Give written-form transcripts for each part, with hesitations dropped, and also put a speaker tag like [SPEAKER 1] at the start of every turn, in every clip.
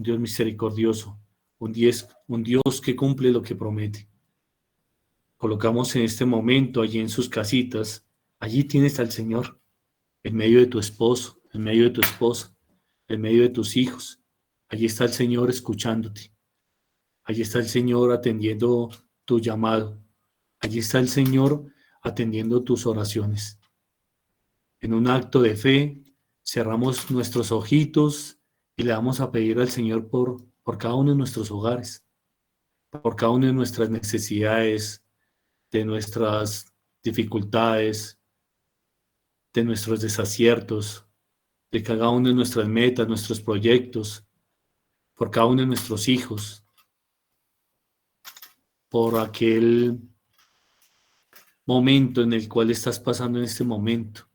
[SPEAKER 1] un Dios misericordioso, un Dios que cumple lo que promete. Colocamos en este momento allí en sus casitas, allí tienes al Señor, en medio de tu esposo, en medio de tu esposa, en medio de tus hijos. Allí está el Señor escuchándote. Allí está el Señor atendiendo tu llamado. Allí está el Señor atendiendo tus oraciones. En un acto de fe, cerramos nuestros ojitos y le vamos a pedir al Señor por cada uno de nuestros hogares, por cada una de nuestras necesidades, de nuestras dificultades, de nuestros desaciertos, de cada una de nuestras metas, nuestros proyectos, por cada uno de nuestros hijos, por aquel momento en el cual estás pasando en este momento.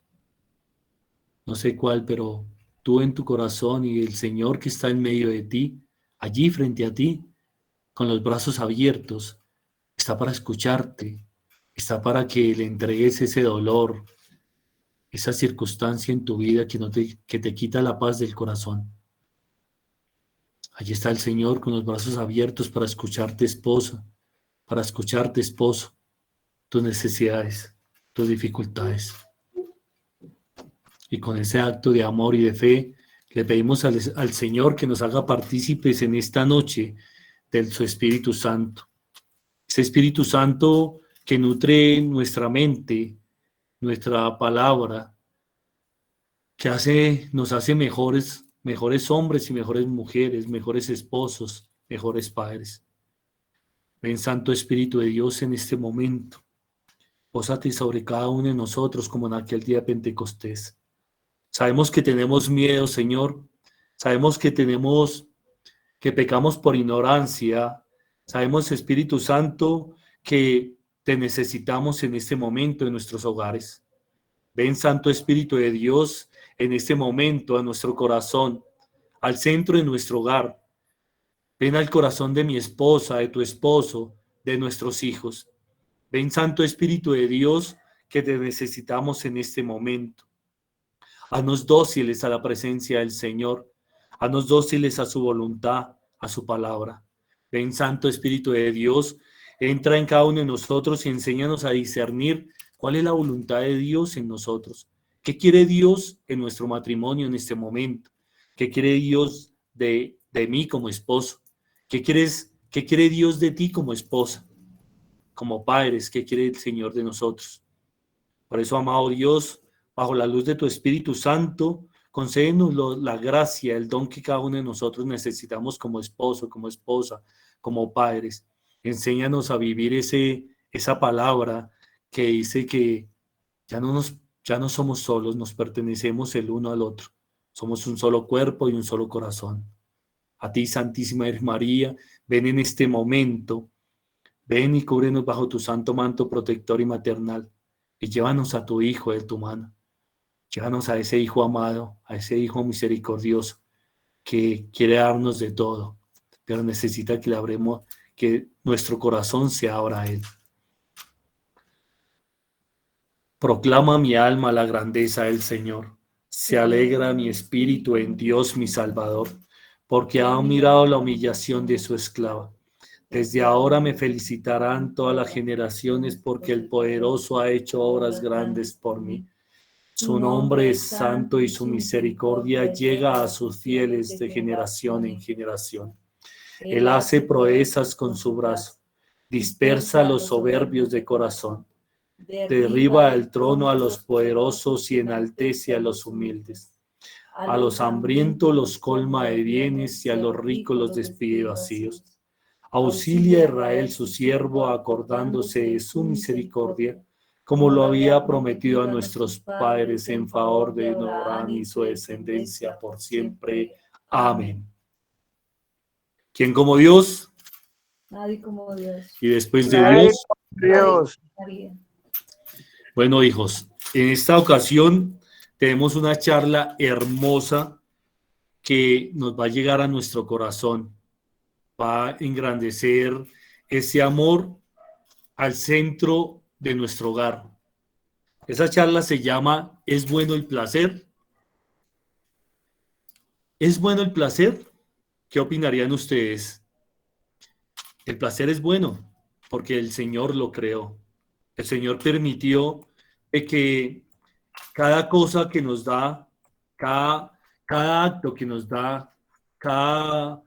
[SPEAKER 1] No sé cuál, pero tú en tu corazón y el Señor que está en medio de ti, allí frente a ti, con los brazos abiertos, está para escucharte, está para que le entregues ese dolor, esa circunstancia en tu vida que te quita la paz del corazón. Allí está el Señor con los brazos abiertos para escucharte, esposa, para escucharte, esposo, tus necesidades, tus dificultades. Y con ese acto de amor y de fe, le pedimos al Señor que nos haga partícipes en esta noche de su Espíritu Santo. Ese Espíritu Santo que nutre nuestra mente, nuestra palabra, que nos hace mejores hombres y mejores mujeres, mejores esposos, mejores padres. Ven, Santo Espíritu de Dios, en este momento. Pósate sobre cada uno de nosotros como en aquel día de Pentecostés. Sabemos que tenemos miedo, Señor. Sabemos que pecamos por ignorancia. Sabemos, Espíritu Santo, que te necesitamos en este momento en nuestros hogares. Ven, Santo Espíritu de Dios, en este momento a nuestro corazón, al centro de nuestro hogar. Ven al corazón de mi esposa, de tu esposo, de nuestros hijos. Ven, Santo Espíritu de Dios, que te necesitamos en este momento. Haznos dóciles a la presencia del Señor. Haznos dóciles a su voluntad, a su palabra. Ven, Santo Espíritu de Dios, entra en cada uno de nosotros y enséñanos a discernir cuál es la voluntad de Dios en nosotros. ¿Qué quiere Dios en nuestro matrimonio en este momento? ¿Qué quiere Dios de mí como esposo? ¿Qué quiere Dios de ti como esposa? Como padres, ¿qué quiere el Señor de nosotros? Por eso, amado Dios, bajo la luz de tu Espíritu Santo, concédenos la gracia, el don que cada uno de nosotros necesitamos como esposo, como esposa, como padres. Enséñanos a vivir esa palabra que dice que ya no somos solos, nos pertenecemos el uno al otro. Somos un solo cuerpo y un solo corazón. A ti, Santísima Virgen María, ven en este momento, ven y cúbrenos bajo tu santo manto protector y maternal, y llévanos a tu Hijo de tu mano. Llévanos a ese Hijo amado, a ese Hijo misericordioso, que quiere darnos de todo, pero necesita que le abremos, que nuestro corazón se abra a Él. Proclama mi alma la grandeza del Señor. Se alegra mi espíritu en Dios mi Salvador, porque ha mirado la humillación de su esclava. Desde ahora me felicitarán todas las generaciones, porque el poderoso ha hecho obras grandes por mí. Su nombre es santo y su misericordia llega a sus fieles de generación en generación. Él hace proezas con su brazo, dispersa a los soberbios de corazón, derriba del trono a los poderosos y enaltece a los humildes. A los hambrientos los colma de bienes y a los ricos los despide vacíos. Auxilia a Israel su siervo, acordándose de su misericordia, como lo había prometido a nuestros padres, en favor de Abraham y su descendencia por siempre. Amén. ¿Quién como Dios?
[SPEAKER 2] Nadie como Dios.
[SPEAKER 1] Y después de
[SPEAKER 3] Dios.
[SPEAKER 1] Bueno, hijos, en esta ocasión tenemos una charla hermosa que nos va a llegar a nuestro corazón. Va a engrandecer ese amor al centro de nuestro hogar. Esa charla se llama ¿Es bueno el placer? ¿Es bueno el placer? ¿Qué opinarían ustedes? El placer es bueno porque el Señor lo creó. El Señor permitió que cada cosa que nos da, cada acto que nos da, cada,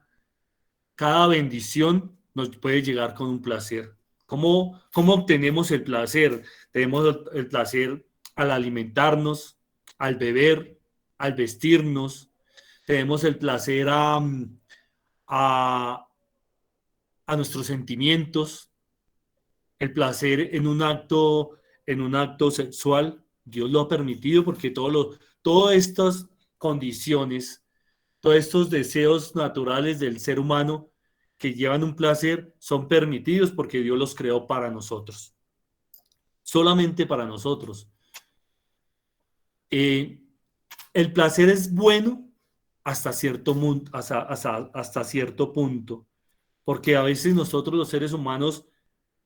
[SPEAKER 1] cada bendición nos puede llegar con un placer. ¿Cómo obtenemos el placer? Tenemos el placer al alimentarnos, al beber, al vestirnos. Tenemos el placer a, a nuestros sentimientos, el placer en un acto sexual. Dios lo ha permitido porque todas estas condiciones, todos estos deseos naturales del ser humano que llevan un placer son permitidos porque Dios los creó para nosotros, solamente para nosotros. Eh, el placer es bueno hasta hasta cierto punto, porque a veces nosotros los seres humanos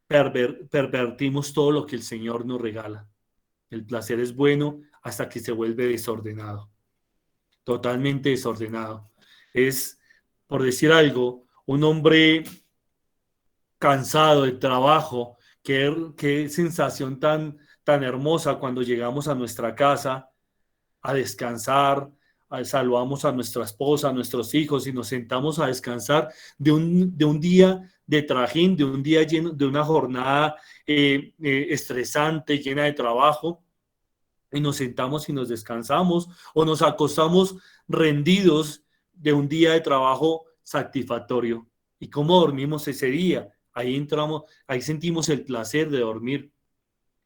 [SPEAKER 1] pervertimos todo lo que el Señor nos regala. El placer es bueno hasta que se vuelve desordenado, totalmente desordenado. Es, por decir algo, un hombre cansado de trabajo, qué sensación tan hermosa cuando llegamos a nuestra casa a descansar, saludamos a nuestra esposa, a nuestros hijos y nos sentamos a descansar de un día de trajín, de un día lleno, de una jornada estresante, llena de trabajo, y nos sentamos y nos descansamos o nos acostamos rendidos de un día de trabajo satisfactorio. ¿Y cómo dormimos ese día? Ahí entramos, ahí sentimos el placer de dormir.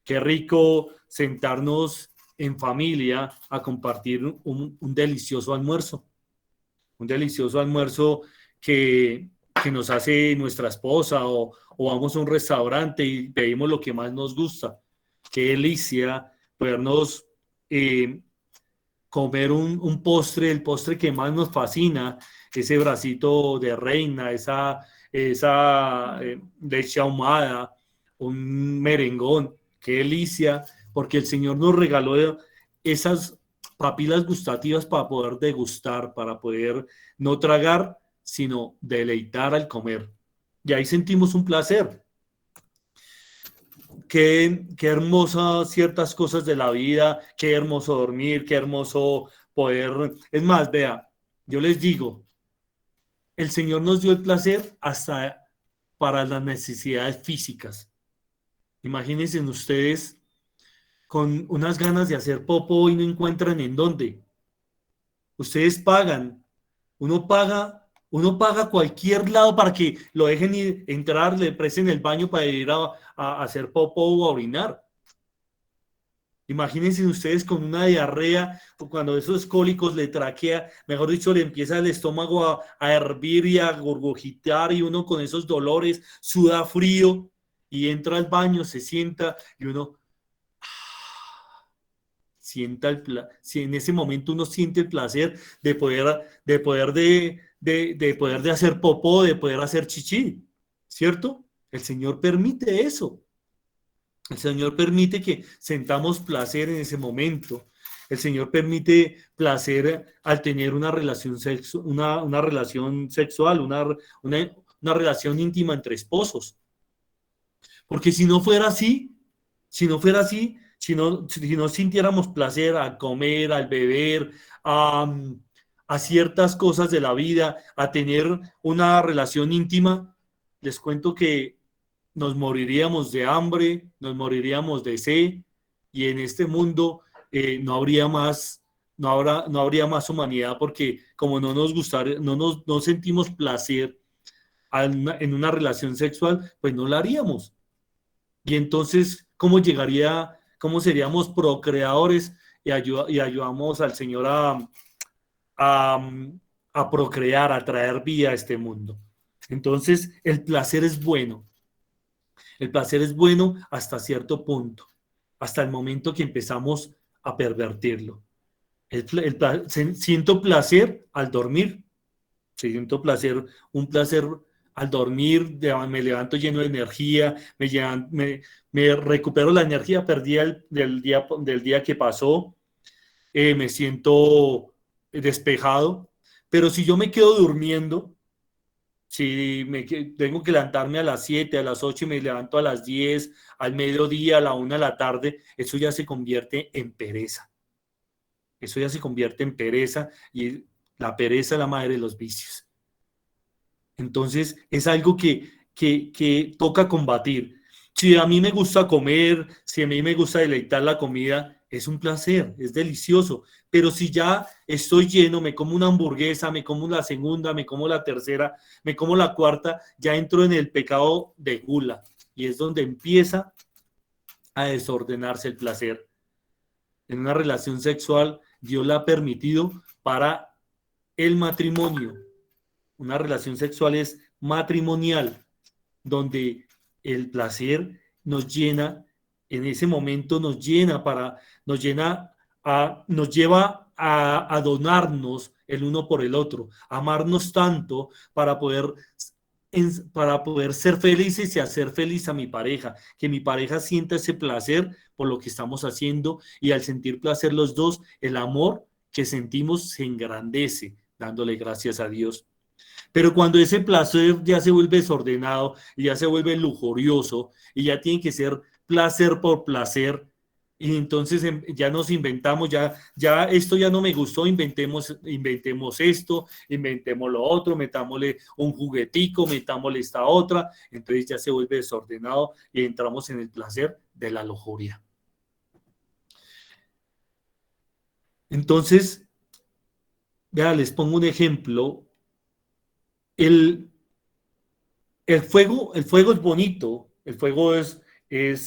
[SPEAKER 1] Qué rico sentarnos en familia a compartir un delicioso almuerzo. Un delicioso almuerzo que nos hace nuestra esposa o vamos a un restaurante y pedimos lo que más nos gusta. Qué delicia podernos comer un postre, el postre que más nos fascina, ese bracito de reina, esa leche ahumada, un merengón. Qué delicia, porque el Señor nos regaló esas papilas gustativas para poder degustar, para poder no tragar, sino deleitar al comer. Y ahí sentimos un placer. Qué hermosas ciertas cosas de la vida, qué hermoso dormir, qué hermoso poder. Es más, vea, yo les digo, el Señor nos dio el placer hasta para las necesidades físicas. Imagínense ustedes con unas ganas de hacer popo y no encuentran en dónde. Ustedes pagan, uno paga cualquier lado para que lo dejen entrar, le presten el baño para ir a hacer popo o a orinar. Imagínense ustedes con una diarrea, cuando esos cólicos le traquea, mejor dicho, le empieza el estómago a hervir y a gorgojitar y uno con esos dolores suda frío y entra al baño, se sienta y uno si en ese momento uno siente el placer de poder de hacer popó, de poder hacer chichi, ¿cierto? El Señor permite eso. El Señor permite que sentamos placer en ese momento. El Señor permite placer al tener una relación, una relación sexual, una relación íntima entre esposos. Porque si no fuera así, si no fuera así, si no sintiéramos placer al comer, al beber, a ciertas cosas de la vida, a tener una relación íntima, les cuento que nos moriríamos de hambre, nos moriríamos de sed y en este mundo no habría más, no habría más humanidad porque como no nos gustara, no sentimos placer en una relación sexual, pues no la haríamos. Y entonces, cómo seríamos procreadores y ayudamos al Señor a, a procrear, a traer vida a este mundo? Entonces, el placer es bueno. El placer es bueno hasta cierto punto, hasta el momento que empezamos a pervertirlo. Siento placer al dormir, siento placer, un placer al dormir, me levanto lleno de energía, me recupero la energía perdida del día que pasó, me siento despejado, pero si yo me quedo durmiendo, Si tengo que levantarme a las 7, a las 8 y me levanto a las 10, al mediodía, a la 1 de la tarde, eso ya se convierte en pereza. Eso ya se convierte en pereza y la pereza es la madre de los vicios. Entonces es algo que toca combatir. Si a mí me gusta comer, si a mí me gusta deleitar la comida, es un placer, es delicioso. Pero si ya estoy lleno, me como una hamburguesa, me como la segunda, me como la tercera, me como la cuarta, ya entro en el pecado de gula. Y es donde empieza a desordenarse el placer. En una relación sexual, Dios la ha permitido para el matrimonio. Una relación sexual es matrimonial, donde el placer nos llena, en ese momento nos lleva a donarnos el uno por el otro, a amarnos tanto para poder ser felices y hacer feliz a mi pareja, que mi pareja sienta ese placer por lo que estamos haciendo y al sentir placer los dos, el amor que sentimos se engrandece, dándole gracias a Dios. Pero cuando ese placer ya se vuelve desordenado y ya se vuelve lujurioso y ya tiene que ser placer por placer, y entonces ya nos inventamos, ya esto ya no me gustó, inventemos esto, inventemos lo otro, metámosle un juguetico, metámosle esta otra, entonces ya se vuelve desordenado y entramos en el placer de la lujuria. Entonces, ya les pongo un ejemplo. El fuego es bonito, el fuego es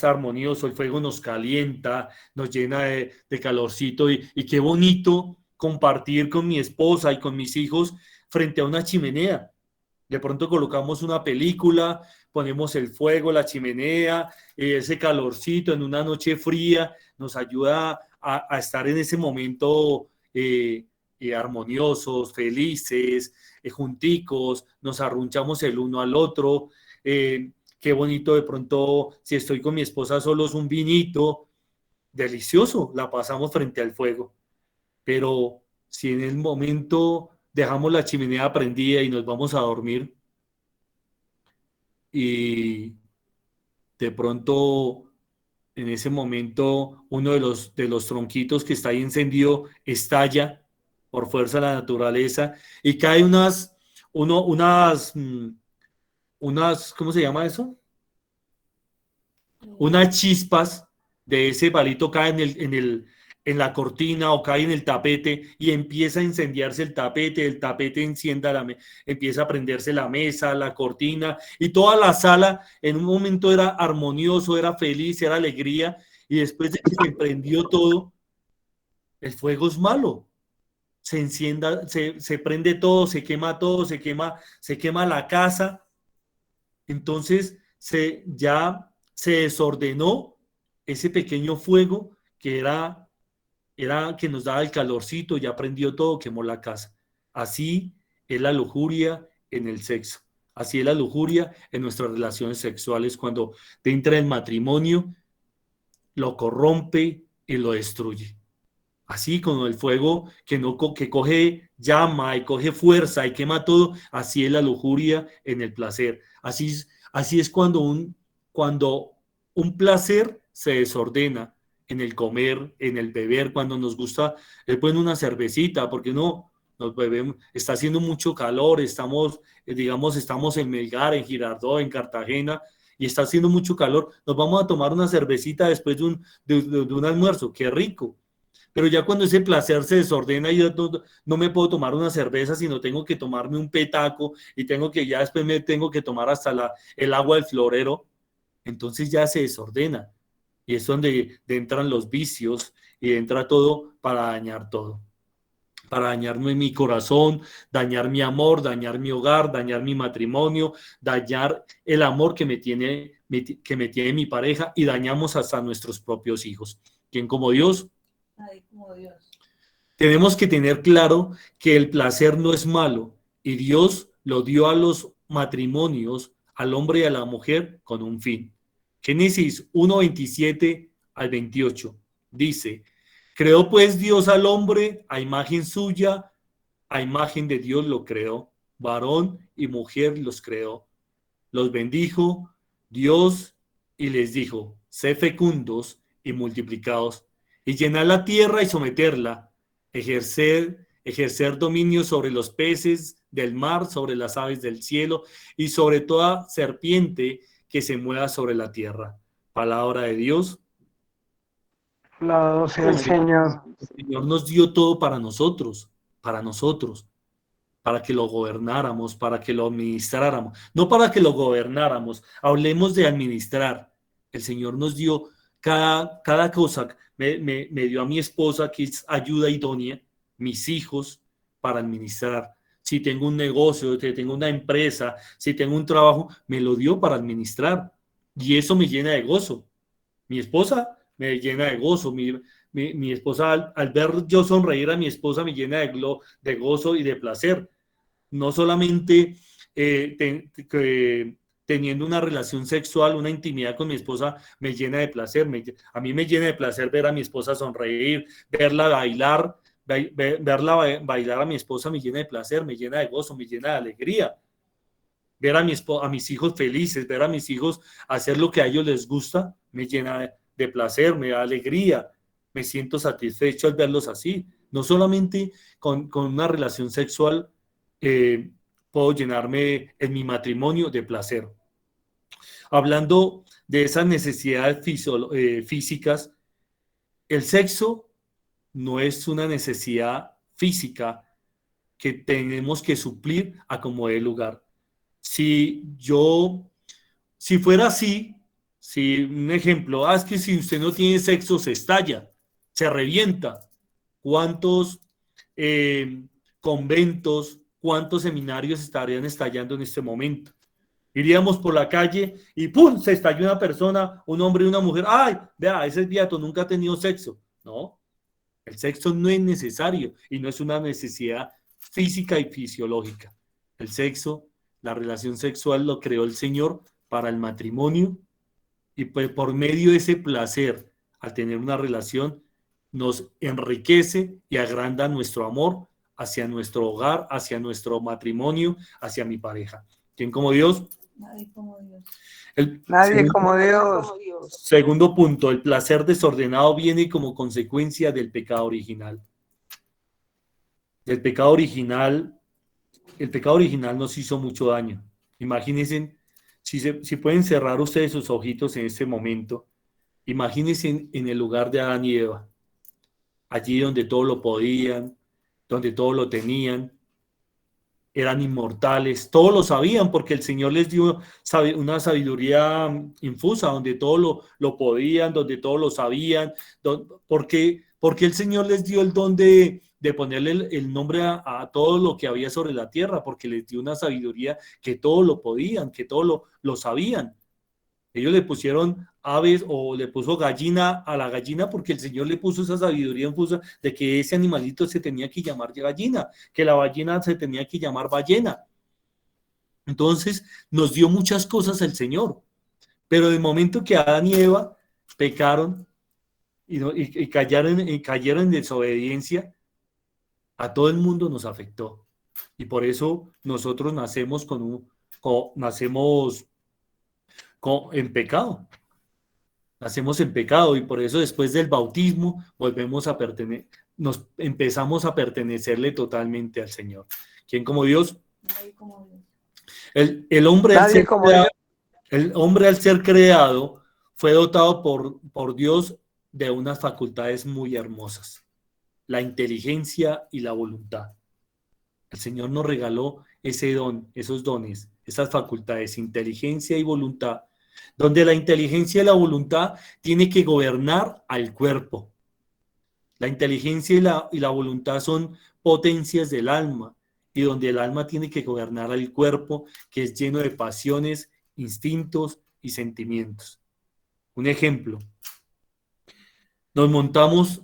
[SPEAKER 1] armonioso, el fuego nos calienta, nos llena de calorcito y qué bonito compartir con mi esposa y con mis hijos frente a una chimenea. De pronto colocamos una película, ponemos el fuego, la chimenea, ese calorcito en una noche fría nos ayuda a estar en ese momento armoniosos, felices, junticos, nos arrunchamos el uno al otro. Qué bonito de pronto, si estoy con mi esposa solos, un vinito, delicioso, la pasamos frente al fuego. Pero si en el momento dejamos la chimenea prendida y nos vamos a dormir y de pronto en ese momento uno de los tronquitos que está ahí encendido estalla por fuerza de la naturaleza y cae unas, ¿cómo se llama eso? Unas chispas de ese palito caen en la cortina o cae en el tapete y empieza a incendiarse el tapete empieza a prenderse la mesa, la cortina y toda la sala en un momento era armonioso, era feliz, era alegría y después de que se prendió todo, el fuego es malo. Se prende todo, se quema la casa. Entonces ya se desordenó ese pequeño fuego que era que nos daba el calorcito, ya prendió todo, quemó la casa. Así es la lujuria en el sexo. Así es la lujuria en nuestras relaciones sexuales cuando entra el matrimonio, lo corrompe y lo destruye. Así como el fuego que coge llama y coge fuerza y quema todo, así es la lujuria en el placer. Así es cuando un placer se desordena en el comer, en el beber, cuando nos gusta, es bueno una cervecita, porque no, nos bebemos, está haciendo mucho calor, estamos en Melgar, en Girardot, en Cartagena, y está haciendo mucho calor, nos vamos a tomar una cervecita después de un almuerzo, qué rico. Pero ya cuando ese placer se desordena, yo no me puedo tomar una cerveza, sino tengo que tomarme un petaco y ya después me tengo que tomar hasta el agua del florero, entonces ya se desordena. Y es donde entran los vicios y entra todo para dañar todo. Para dañarme mi corazón, dañar mi amor, dañar mi hogar, dañar mi matrimonio, dañar el amor que me tiene mi pareja y dañamos hasta nuestros propios hijos. ¿Quién como Dios?
[SPEAKER 2] Nadie como Dios.
[SPEAKER 1] Tenemos que tener claro que el placer no es malo y Dios lo dio a los matrimonios, al hombre y a la mujer, con un fin. Génesis 1:27 al 28 dice: creó pues Dios al hombre a imagen suya, a imagen de Dios lo creó, varón y mujer los creó. Los bendijo Dios y les dijo: sed fecundos y multiplicaos, y llenad la tierra y someterla, ejercer dominio sobre los peces del mar, sobre las aves del cielo y sobre toda serpiente que se mueva sobre la tierra. Palabra de Dios.
[SPEAKER 3] Alabado sea el Señor.
[SPEAKER 1] El Señor nos dio todo para nosotros, para que lo gobernáramos, para que lo administráramos, no para que lo gobernáramos. Hablemos de administrar. El Señor nos dio cada cosa. Me dio a mi esposa, que es ayuda idónea, mis hijos, para administrar. Si tengo un negocio, si tengo una empresa, si tengo un trabajo, me lo dio para administrar. Y eso me llena de gozo. Mi esposa me llena de gozo. Mi esposa, al ver yo sonreír a mi esposa, me llena de gozo y de placer. No solamente teniendo una relación sexual, una intimidad con mi esposa, me llena de placer. A mí me llena de placer ver a mi esposa sonreír, verla bailar. Verla bailar a mi esposa me llena de placer, me llena de gozo, me llena de alegría. Ver a mis hijos felices, ver a mis hijos hacer lo que a ellos les gusta, me llena de placer, me da alegría, me siento satisfecho al verlos así. No solamente con una relación sexual puedo llenarme en mi matrimonio de placer. Hablando de esas necesidades físicas, el sexo no es una necesidad física que tenemos que suplir a como dé lugar. Si fuera así, si un ejemplo, es que si usted no tiene sexo se estalla, se revienta. ¿Cuántos conventos, cuántos seminarios estarían estallando en este momento? Iríamos por la calle y ¡pum! Se estalló una persona, un hombre y una mujer. ¡Ay! Vea, ese es beato, nunca ha tenido sexo. No, el sexo no es necesario y no es una necesidad física y fisiológica. El sexo, la relación sexual lo creó el Señor para el matrimonio y pues por medio de ese placer, al tener una relación, nos enriquece y agranda nuestro amor hacia nuestro hogar, hacia nuestro matrimonio, hacia mi pareja. ¿Quién como Dios?
[SPEAKER 2] Nadie como Dios.
[SPEAKER 3] Nadie como Dios.
[SPEAKER 1] Segundo punto, el placer desordenado viene como consecuencia del pecado original. El pecado original nos hizo mucho daño. Imagínense, si pueden cerrar ustedes sus ojitos en este momento, imagínense en el lugar de Adán y Eva, allí donde todo lo podían, donde todo lo tenían, eran inmortales, todos lo sabían porque el Señor les dio una sabiduría infusa, donde todo lo podían, donde todo lo sabían, porque el Señor les dio el don de ponerle el nombre a todo lo que había sobre la tierra, porque les dio una sabiduría que todo lo podían, que todo lo sabían. Ellos le pusieron aves o le puso gallina a la gallina porque el Señor le puso esa sabiduría infusa de que ese animalito se tenía que llamar gallina, que la ballena se tenía que llamar ballena. Entonces nos dio muchas cosas el Señor, pero de momento que Adán y Eva pecaron y cayeron en desobediencia, a todo el mundo nos afectó. Y por eso nosotros nacemos en pecado. Nacemos en pecado y por eso después del bautismo nos empezamos a pertenecerle totalmente al Señor. ¿Quién como Dios?
[SPEAKER 2] Nadie como Dios.
[SPEAKER 1] El hombre
[SPEAKER 3] Nadie como Dios.
[SPEAKER 1] El hombre al ser creado fue dotado por Dios de unas facultades muy hermosas, la inteligencia y la voluntad. El Señor nos regaló ese don, esos dones, esas facultades, inteligencia y voluntad, donde la inteligencia y la voluntad tiene que gobernar al cuerpo. La inteligencia y la voluntad son potencias del alma, y donde el alma tiene que gobernar al cuerpo, que es lleno de pasiones, instintos y sentimientos. Un ejemplo, nos montamos,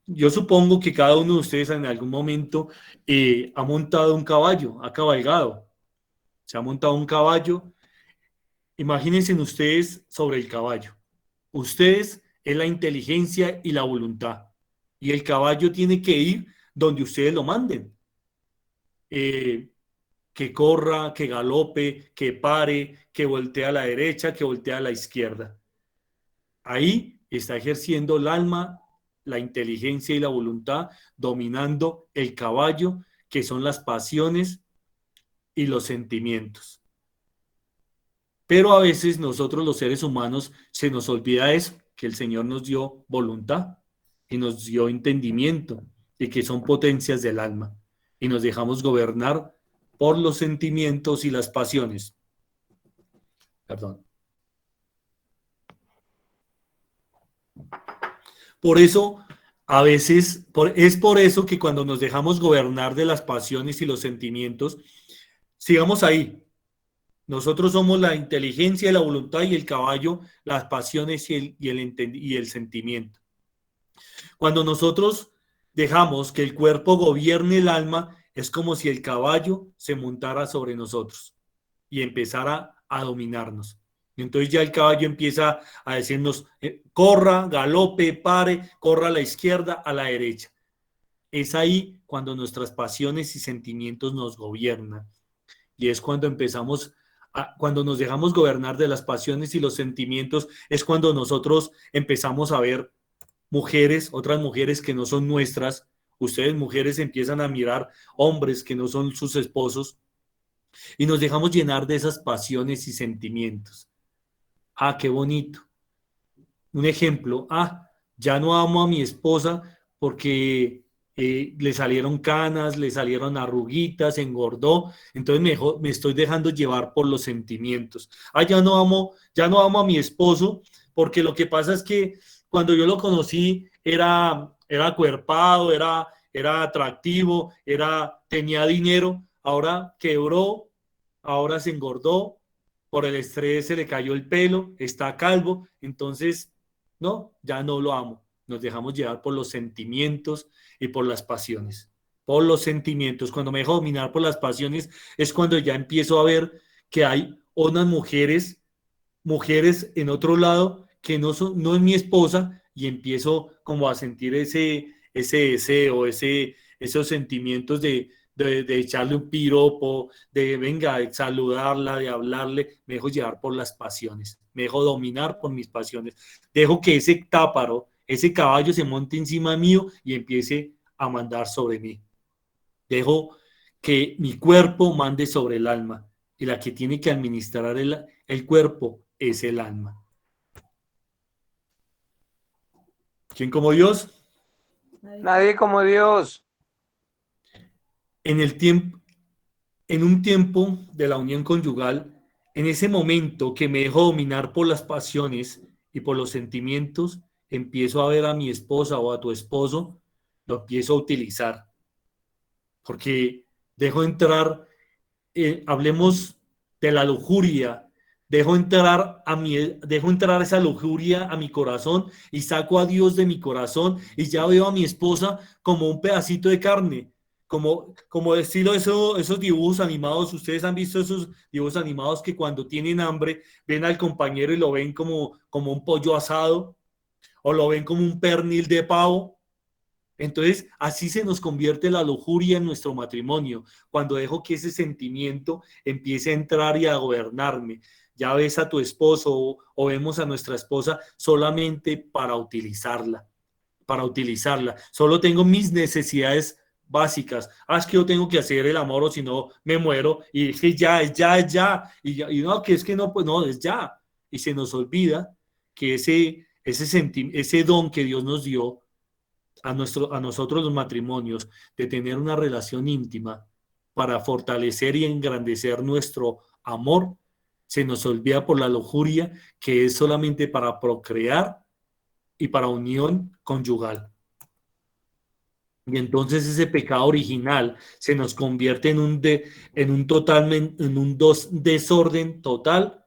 [SPEAKER 1] yo supongo que cada uno de ustedes en algún momento ha montado un caballo, ha cabalgado, se ha montado un caballo. Imagínense ustedes sobre el caballo. Ustedes es la inteligencia y la voluntad. Y el caballo tiene que ir donde ustedes lo manden. que corra, que galope, que pare, que voltee a la derecha, que voltee a la izquierda. Ahí está ejerciendo el alma, la inteligencia y la voluntad, dominando el caballo, que son las pasiones y los sentimientos. Pero a veces nosotros los seres humanos se nos olvida eso, que el Señor nos dio voluntad y nos dio entendimiento y que son potencias del alma y nos dejamos gobernar por los sentimientos y las pasiones. Perdón. Por eso, a veces, es por eso que cuando nos dejamos gobernar de las pasiones y los sentimientos, sigamos ahí. Nosotros somos la inteligencia, la voluntad y el caballo, las pasiones y el sentimiento. Cuando nosotros dejamos que el cuerpo gobierne el alma, es como si el caballo se montara sobre nosotros y empezara a dominarnos. Entonces ya el caballo empieza a decirnos, corra, galope, pare, corra a la izquierda, a la derecha. Es ahí cuando nuestras pasiones y sentimientos nos gobiernan. Y es cuando cuando nos dejamos gobernar de las pasiones y los sentimientos, es cuando nosotros empezamos a ver mujeres, otras mujeres que no son nuestras. Ustedes mujeres empiezan a mirar hombres que no son sus esposos y nos dejamos llenar de esas pasiones y sentimientos. Ah, qué bonito. Un ejemplo, ya no amo a mi esposa porque le salieron canas, le salieron arruguitas, engordó, entonces me estoy dejando llevar por los sentimientos. Ya no amo a mi esposo porque lo que pasa es que cuando yo lo conocí era acuerpado, era atractivo, tenía dinero, ahora quebró, ahora se engordó, por el estrés se le cayó el pelo, está calvo, entonces no, ya no lo amo. Nos dejamos llevar por los sentimientos y por las pasiones. Por los sentimientos. Cuando me dejo dominar por las pasiones es cuando ya empiezo a ver que hay unas mujeres en otro lado que no es mi esposa y empiezo como a sentir ese deseo, esos sentimientos de echarle un piropo, de saludarla, de hablarle. Me dejo llevar por las pasiones, me dejo dominar por mis pasiones, dejo que ese táparo, ese caballo se monte encima mío y empiece a mandar sobre mí. Dejo que mi cuerpo mande sobre el alma y la que tiene que administrar el cuerpo es el alma. ¿Quién como Dios?
[SPEAKER 3] Nadie como Dios.
[SPEAKER 1] En un tiempo de la unión conyugal, en ese momento que me dejo dominar por las pasiones y por los sentimientos, empiezo a ver a mi esposa o a tu esposo, lo empiezo a utilizar. Porque dejo entrar, hablemos de la lujuria, dejo entrar esa lujuria a mi corazón y saco a Dios de mi corazón y ya veo a mi esposa como un pedacito de carne. Como estilo esos dibujos animados. Ustedes han visto esos dibujos animados que cuando tienen hambre ven al compañero y lo ven como un pollo asado o lo ven como un pernil de pavo. Entonces así se nos convierte la lujuria en nuestro matrimonio, cuando dejo que ese sentimiento empiece a entrar y a gobernarme. Ya ves a tu esposo o vemos a nuestra esposa solamente para utilizarla. Solo tengo mis necesidades básicas. Es que yo tengo que hacer el amor o si no me muero. Y es que ya. Y no, que es que no, pues no, es ya. Y se nos olvida que ese don que Dios nos dio a nosotros los matrimonios, de tener una relación íntima para fortalecer y engrandecer nuestro amor, se nos olvida por la lujuria que es solamente para procrear y para unión conyugal. Y entonces ese pecado original se nos convierte en un desorden total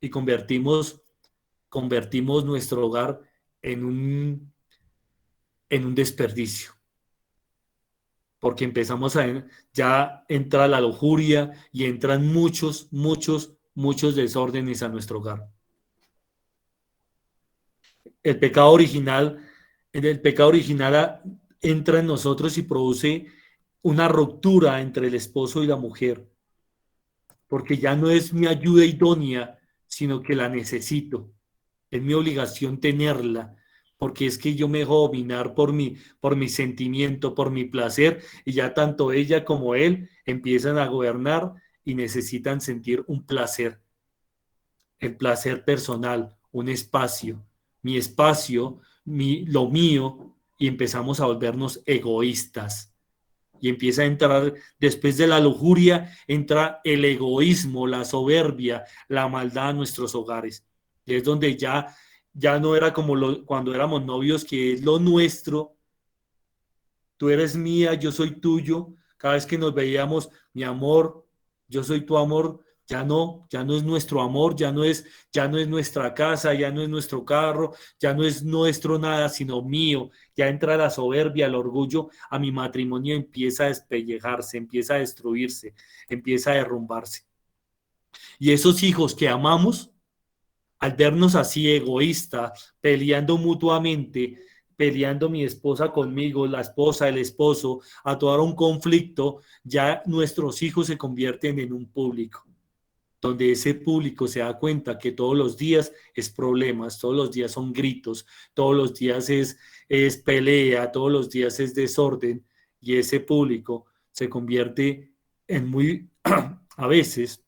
[SPEAKER 1] y convertimos nuestro hogar en un desperdicio. Porque ya entra la lujuria y entran muchos desórdenes a nuestro hogar. El pecado original entra en nosotros y produce una ruptura entre el esposo y la mujer. porque ya no es mi ayuda idónea, sino que la necesito. Es mi obligación tenerla, porque es que yo me dejo dominar por mi sentimiento, por mi placer, y ya tanto ella como él empiezan a gobernar y necesitan sentir un placer, el placer personal, un espacio, lo mío, y empezamos a volvernos egoístas. Y empieza a entrar, después de la lujuria, entra el egoísmo, la soberbia, la maldad a nuestros hogares. Y es donde ya no era como cuando éramos novios, que es lo nuestro, tú eres mía, yo soy tuyo. Cada vez que nos veíamos, mi amor, yo soy tu amor, ya no es nuestro amor, ya no es nuestra casa, ya no es nuestro carro, ya no es nuestro nada, sino mío. Ya entra la soberbia, el orgullo a mi matrimonio, empieza a despellejarse, empieza a destruirse, empieza a derrumbarse. Y esos hijos que amamos, al vernos así egoístas, peleando mutuamente, peleando mi esposa conmigo, la esposa, el esposo, a todo un conflicto, ya nuestros hijos se convierten en un público, donde ese público se da cuenta que todos los días es problemas, todos los días son gritos, todos los días es pelea, todos los días es desorden, y ese público se convierte en a veces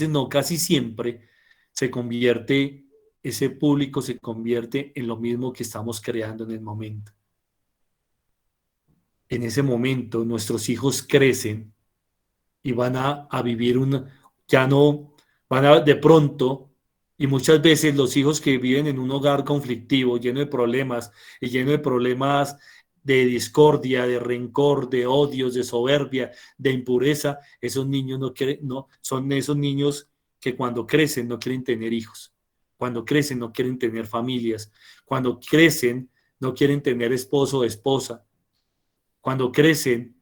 [SPEAKER 1] no, casi siempre, se convierte, ese público se convierte en lo mismo que estamos creando en el momento. En ese momento nuestros hijos crecen y van a vivir ya no, van a de pronto, y muchas veces los hijos que viven en un hogar conflictivo, lleno de problemas, y lleno de problemas de discordia, de rencor, de odios, de soberbia, de impureza, esos niños no, son esos niños que cuando crecen no quieren tener hijos, cuando crecen no quieren tener familias, cuando crecen no quieren tener esposo o esposa, cuando crecen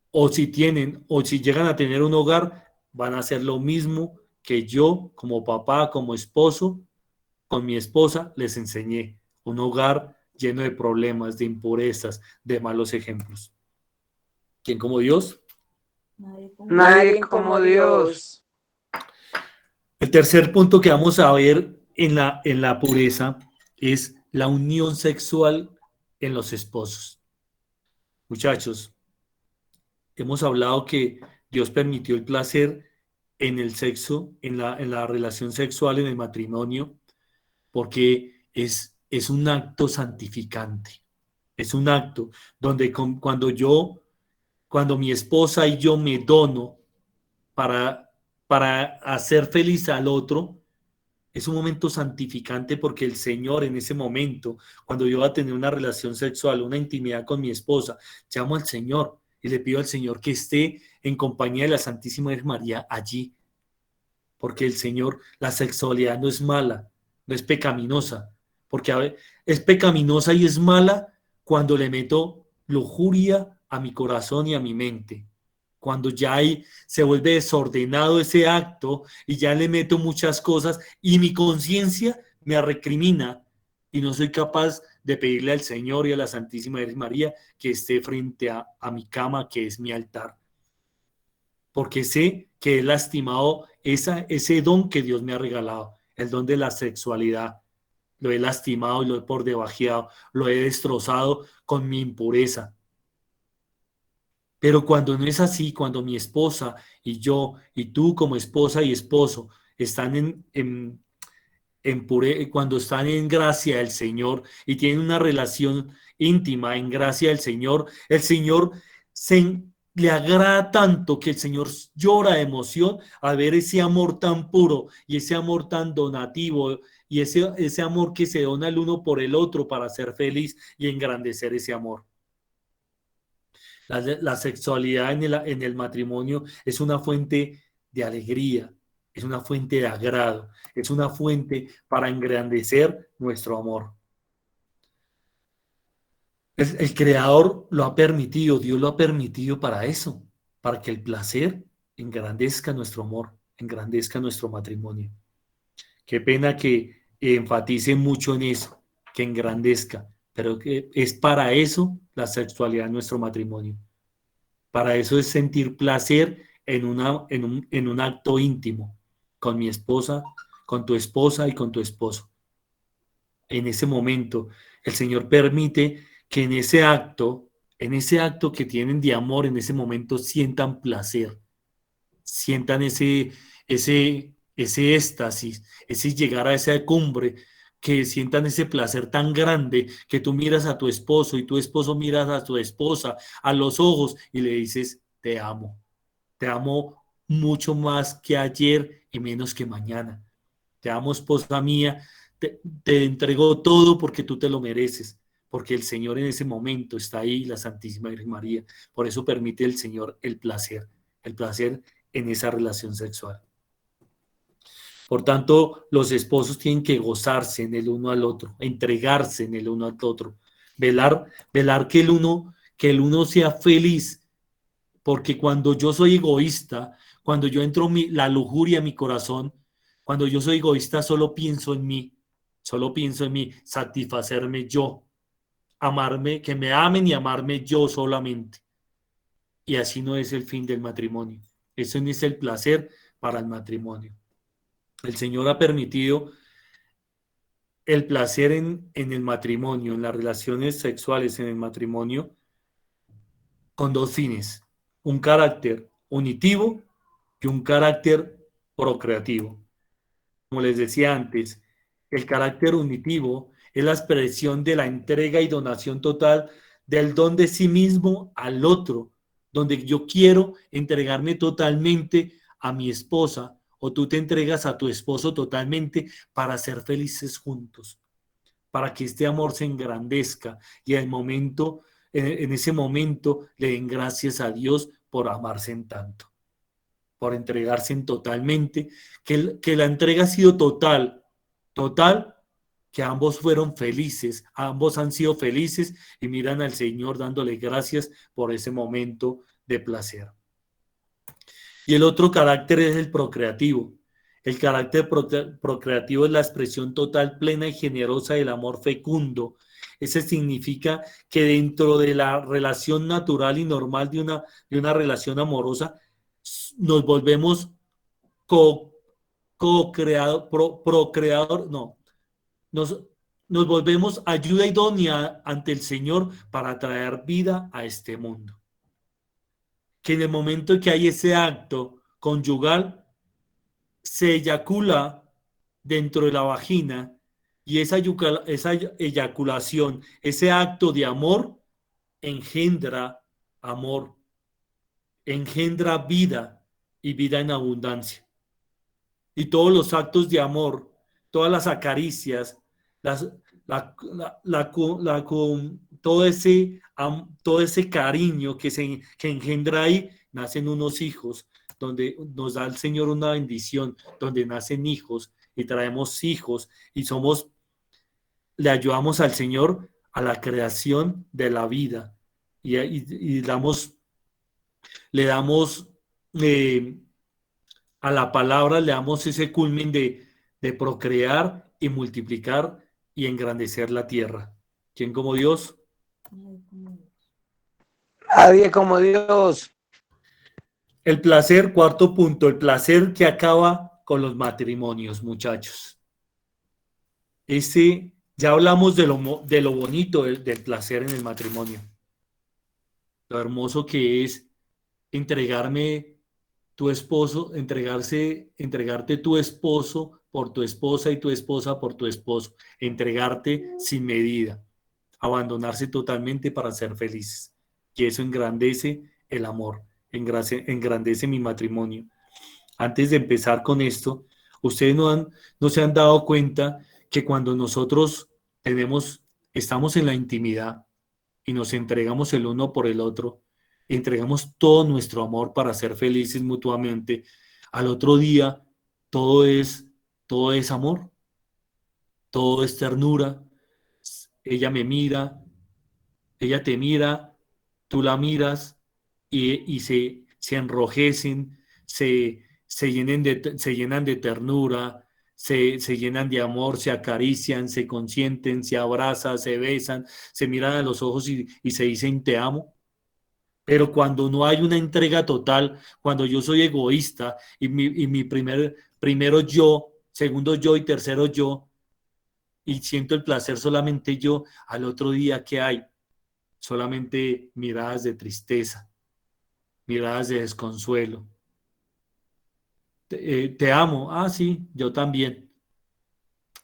[SPEAKER 1] o si llegan a tener un hogar, van a hacer lo mismo que yo como papá, como esposo, con mi esposa les enseñé, un hogar lleno de problemas, de impurezas, de malos ejemplos. ¿Quién como Dios?
[SPEAKER 3] Nadie como Dios.
[SPEAKER 1] El tercer punto que vamos a ver en la pureza es la unión sexual en los esposos. Muchachos, hemos hablado que Dios permitió el placer en el sexo, en la relación sexual, en el matrimonio, porque es un acto santificante. Es un acto donde cuando mi esposa y yo me dono para hacer feliz al otro, es un momento santificante porque el Señor en ese momento, cuando yo voy a tener una relación sexual, una intimidad con mi esposa, llamo al Señor y le pido al Señor que esté en compañía de la Santísima Virgen María allí, porque el Señor, la sexualidad no es mala, no es pecaminosa, porque es pecaminosa y es mala cuando le meto lujuria a mi corazón y a mi mente, cuando se vuelve desordenado ese acto y ya le meto muchas cosas y mi conciencia me recrimina y no soy capaz de pedirle al Señor y a la Santísima Virgen María que esté frente a mi cama, que es mi altar, porque sé que he lastimado ese don que Dios me ha regalado, el don de la sexualidad. Lo he lastimado y lo he por debajeado, lo he destrozado con mi impureza. Pero cuando no es así, cuando mi esposa y yo, y tú como esposa y esposo, están cuando están en gracia del Señor y tienen una relación íntima en gracia del Señor, el Señor le agrada tanto que el Señor llora de emoción al ver ese amor tan puro y ese amor tan donativo y ese amor que se dona el uno por el otro para ser feliz y engrandecer ese amor. La sexualidad en el matrimonio es una fuente de alegría, es una fuente de agrado, es una fuente para engrandecer nuestro amor. El Creador lo ha permitido, Dios lo ha permitido para eso, para que el placer engrandezca nuestro amor, engrandezca nuestro matrimonio. Qué pena que enfatice mucho en eso, que engrandezca, pero que es para eso la sexualidad en nuestro matrimonio. Para eso es sentir placer en un acto íntimo con mi esposa, con tu esposa y con tu esposo. En ese momento, el Señor permite que en ese acto que tienen de amor, en ese momento sientan placer, sientan ese éxtasis, ese llegar a esa cumbre, que sientan ese placer tan grande que tú miras a tu esposo y tu esposo miras a tu esposa a los ojos y le dices, te amo mucho más que ayer y menos que mañana. Te amo, esposa mía, te entrego todo porque tú te lo mereces, porque el Señor en ese momento está ahí, la Santísima Virgen María. Por eso permite el Señor el placer en esa relación sexual. Por tanto, los esposos tienen que gozarse en el uno al otro, entregarse en el uno al otro, velar que el uno sea feliz, porque cuando yo soy egoísta, cuando yo entro la lujuria en mi corazón, cuando yo soy egoísta, solo pienso en mí, satisfacerme yo, amarme, que me amen y amarme yo solamente. Y así no es el fin del matrimonio. Eso no es el placer para el matrimonio. El Señor ha permitido el placer en el matrimonio, en las relaciones sexuales en el matrimonio, con dos fines: un carácter unitivo y un carácter procreativo. Como les decía antes, el carácter unitivo es la expresión de la entrega y donación total del don de sí mismo al otro, donde yo quiero entregarme totalmente a mi esposa o tú te entregas a tu esposo totalmente para ser felices juntos, para que este amor se engrandezca y en ese momento le den gracias a Dios por amarse en tanto, por entregarse en totalmente, que la entrega ha sido total, que ambos fueron felices, ambos han sido felices y miran al Señor dándole gracias por ese momento de placer. Y el otro carácter es el procreativo. El carácter procreativo es la expresión total, plena y generosa del amor fecundo. Ese significa que dentro de la relación natural y normal de una relación amorosa, nos volvemos procreador, no, nos, nos volvemos ayuda idónea ante el Señor para traer vida a este mundo. Que en el momento en que hay ese acto conyugal, se eyacula dentro de la vagina y esa eyaculación, ese acto de amor, engendra vida y vida en abundancia. Y todos los actos de amor, todas las acaricias, las, todo ese cariño que engendra ahí, nacen unos hijos, donde nos da el Señor una bendición, donde nacen hijos y traemos hijos y le ayudamos al Señor a la creación de la vida y le damos a la palabra, le damos ese culmen de procrear y multiplicar y engrandecer la tierra. ¿Quién como Dios?
[SPEAKER 3] Nadie como Dios.
[SPEAKER 1] El placer, cuarto punto, el placer que acaba con los matrimonios, muchachos. Ya hablamos de lo bonito del placer en el matrimonio. Lo hermoso que es entregarme tu esposo, entregarte tu esposo por tu esposa y tu esposa por tu esposo, entregarte sin medida, abandonarse totalmente para ser felices. Y eso engrandece el amor, engrandece mi matrimonio. Antes de empezar con esto, ustedes no se han dado cuenta que cuando nosotros estamos en la intimidad y nos entregamos el uno por el otro, entregamos todo nuestro amor para ser felices mutuamente, al otro día todo es amor, todo es ternura. Ella me mira, ella te mira, tú la miras y se enrojecen, se llenan de ternura, se llenan de amor, se acarician, se consienten, se abrazan, se besan, se miran a los ojos y se dicen te amo. Pero cuando no hay una entrega total, cuando yo soy egoísta y mi primero yo, segundo yo y tercero yo, y siento el placer solamente yo, al otro día, ¿qué hay? Solamente miradas de tristeza, miradas de desconsuelo. Te amo. Ah, sí, yo también.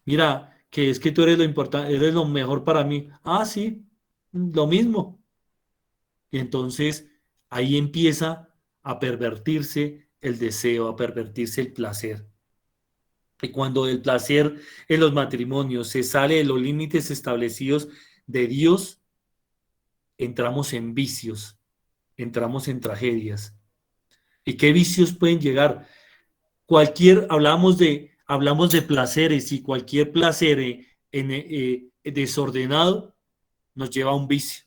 [SPEAKER 1] Mira, que es que tú eres lo importante, eres lo mejor para mí. Ah, sí, lo mismo. Y entonces ahí empieza a pervertirse el deseo, a pervertirse el placer. Y cuando el placer en los matrimonios se sale de los límites establecidos de Dios, entramos en vicios, entramos en tragedias. ¿Y qué vicios pueden llegar? Hablamos de placeres y cualquier placer desordenado nos lleva a un vicio,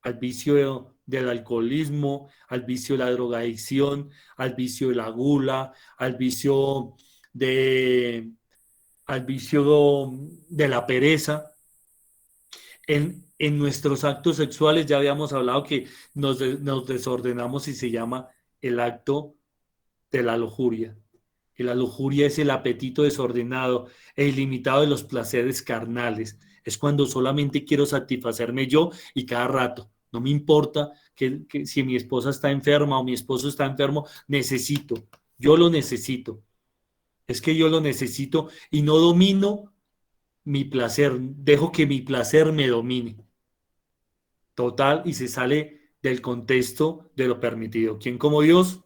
[SPEAKER 1] al vicio del alcoholismo, al vicio de la drogadicción, al vicio de la gula, de, al vicio de la pereza. En nuestros actos sexuales ya habíamos hablado que nos desordenamos y se llama el acto de la lujuria. Y la lujuria es el apetito desordenado e ilimitado de los placeres carnales. Es cuando solamente quiero satisfacerme yo y cada rato. No me importa que si mi esposa está enferma o mi esposo está enfermo, yo lo necesito. Es que yo lo necesito y no domino mi placer, dejo que mi placer me domine. Total, y se sale del contexto de lo permitido. ¿Quién como Dios?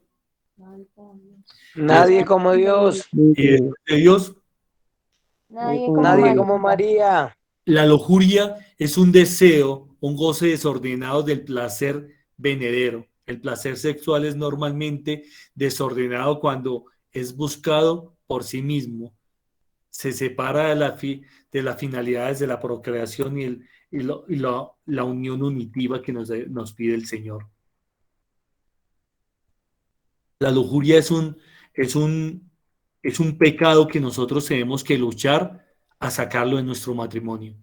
[SPEAKER 2] Nadie como Dios.
[SPEAKER 1] Y
[SPEAKER 3] Nadie como Dios.
[SPEAKER 1] después de Dios,
[SPEAKER 2] Nadie como
[SPEAKER 3] Nadie
[SPEAKER 2] María.
[SPEAKER 3] como María.
[SPEAKER 1] la lujuria es un deseo, un goce desordenado del placer venidero. El placer sexual es normalmente desordenado cuando es buscado por sí mismo. Se separa de las finalidades de la procreación la unión unitiva que nos pide el Señor. La lujuria es un, es un pecado que nosotros tenemos que luchar a sacarlo de nuestro matrimonio,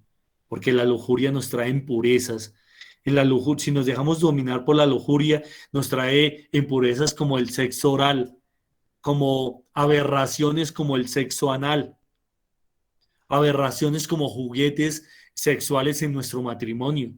[SPEAKER 1] porque la lujuria nos trae impurezas. Si nos dejamos dominar por la lujuria, nos trae impurezas como el sexo oral, como aberraciones como el sexo anal, aberraciones como juguetes sexuales en nuestro matrimonio.